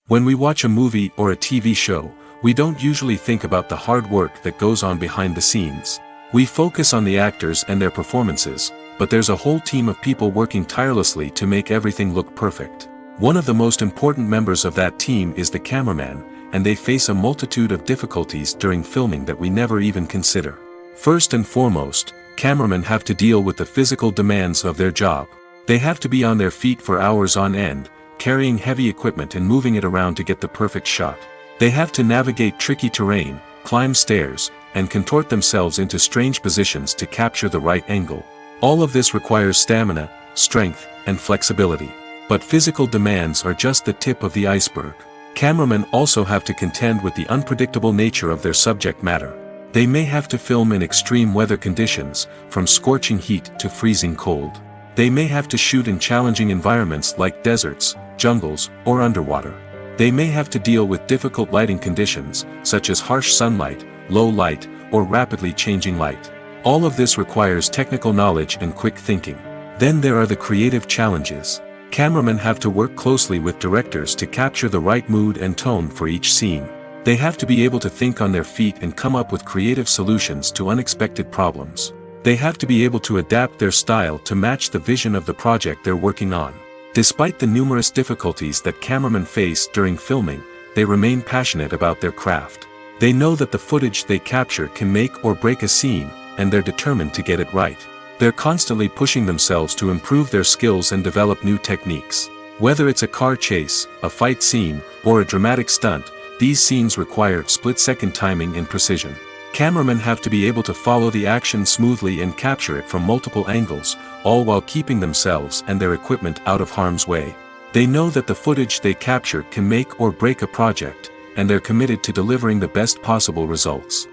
When we watch a movie or a TV show, we don't usually think about the hard work that goes on behind the scenes. We focus on the actors and their performances, but there's a whole team of people working tirelessly to make everything look perfect. One of the most important members of that team is the cameraman, and they face a multitude of difficulties during filming that we never even consider. First and foremost, cameramen have to deal with the physical demands of their job. They have to be on their feet for hours on end, carrying heavy equipment and moving it around to get the perfect shot. They have to navigate tricky terrain, climb stairs, and contort themselves into strange positions to capture the right angle. All of this requires stamina, strength, and flexibility. But physical demands are just the tip of the iceberg. Cameramen also have to contend with the unpredictable nature of their subject matter. They may have to film in extreme weather conditions, from scorching heat to freezing cold. They may have to shoot in challenging environments like deserts, jungles, or underwater. They may have to deal with difficult lighting conditions, such as harsh sunlight, low light, or rapidly changing light. All of this requires technical knowledge and quick thinking. Then there are the creative challenges. Cameramen have to work closely with directors to capture the right mood and tone for each scene. They have to be able to think on their feet and come up with creative solutions to unexpected problems. They have to be able to adapt their style to match the vision of the project they're working on. Despite the numerous difficulties that cameramen face during filming, they remain passionate about their craft. They know that the footage they capture can make or break a scene, and they're determined to get it right. They're constantly pushing themselves to improve their skills and develop new techniques. Whether it's a car chase, a fight scene, or a dramatic stunt, these scenes require split-second timing and precision. Cameramen have to be able to follow the action smoothly and capture it from multiple angles, all while keeping themselves and their equipment out of harm's way. They know that the footage they capture can make or break a project, and they're committed to delivering the best possible results.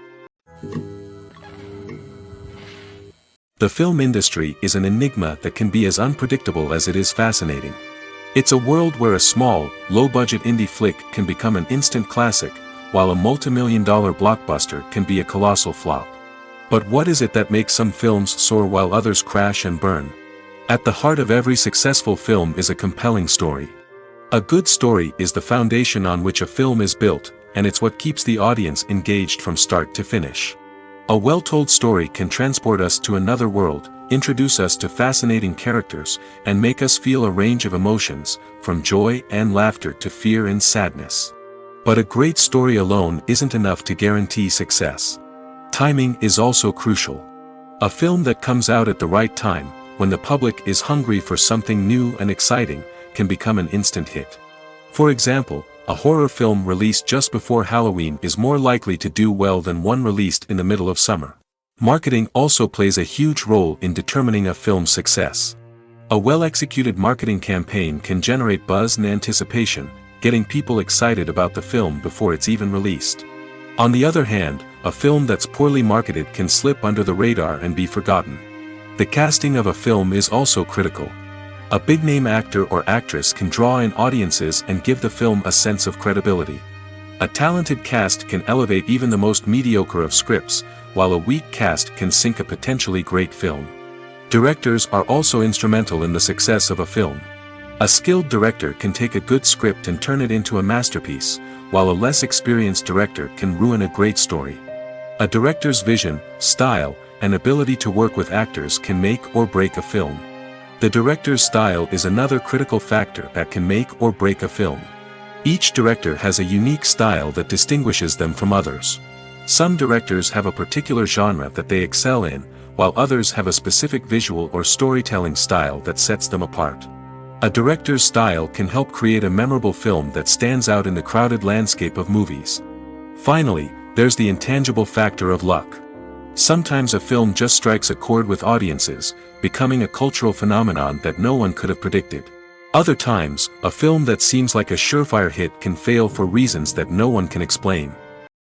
The film industry is an enigma that can be as unpredictable as it is fascinating. It's a world where a small, low-budget indie flick can become an instant classic, while a multi-million-dollar blockbuster can be a colossal flop. But what is it that makes some films soar while others crash and burn? At the heart of every successful film is a compelling story. A good story is the foundation on which a film is built, and it's what keeps the audience engaged from start to finish. A well-told story can transport us to another world, introduce us to fascinating characters, and make us feel a range of emotions, from joy and laughter to fear and sadness. But a great story alone isn't enough to guarantee success. Timing is also crucial. A film that comes out at the right time, when the public is hungry for something new and exciting, can become an instant hit. For example, a horror film released just before Halloween is more likely to do well than one released in the middle of summer. Marketing also plays a huge role in determining a film's success. A well-executed marketing campaign can generate buzz and anticipation, getting people excited about the film before it's even released. On the other hand, a film that's poorly marketed can slip under the radar and be forgotten. The casting of a film is also critical. A big-name actor or actress can draw in audiences and give the film a sense of credibility. A talented cast can elevate even the most mediocre of scripts, while a weak cast can sink a potentially great film. Directors are also instrumental in the success of a film. A skilled director can take a good script and turn it into a masterpiece, while a less experienced director can ruin a great story. A director's vision, style, and ability to work with actors can make or break a film. The director's style is another critical factor that can make or break a film. Each director has a unique style that distinguishes them from others. Some directors have a particular genre that they excel in, while others have a specific visual or storytelling style that sets them apart. A director's style can help create a memorable film that stands out in the crowded landscape of movies. Finally, there's the intangible factor of luck. Sometimes a film just strikes a chord with audiences, becoming a cultural phenomenon that no one could have predicted. Other times, a film that seems like a surefire hit can fail for reasons that no one can explain.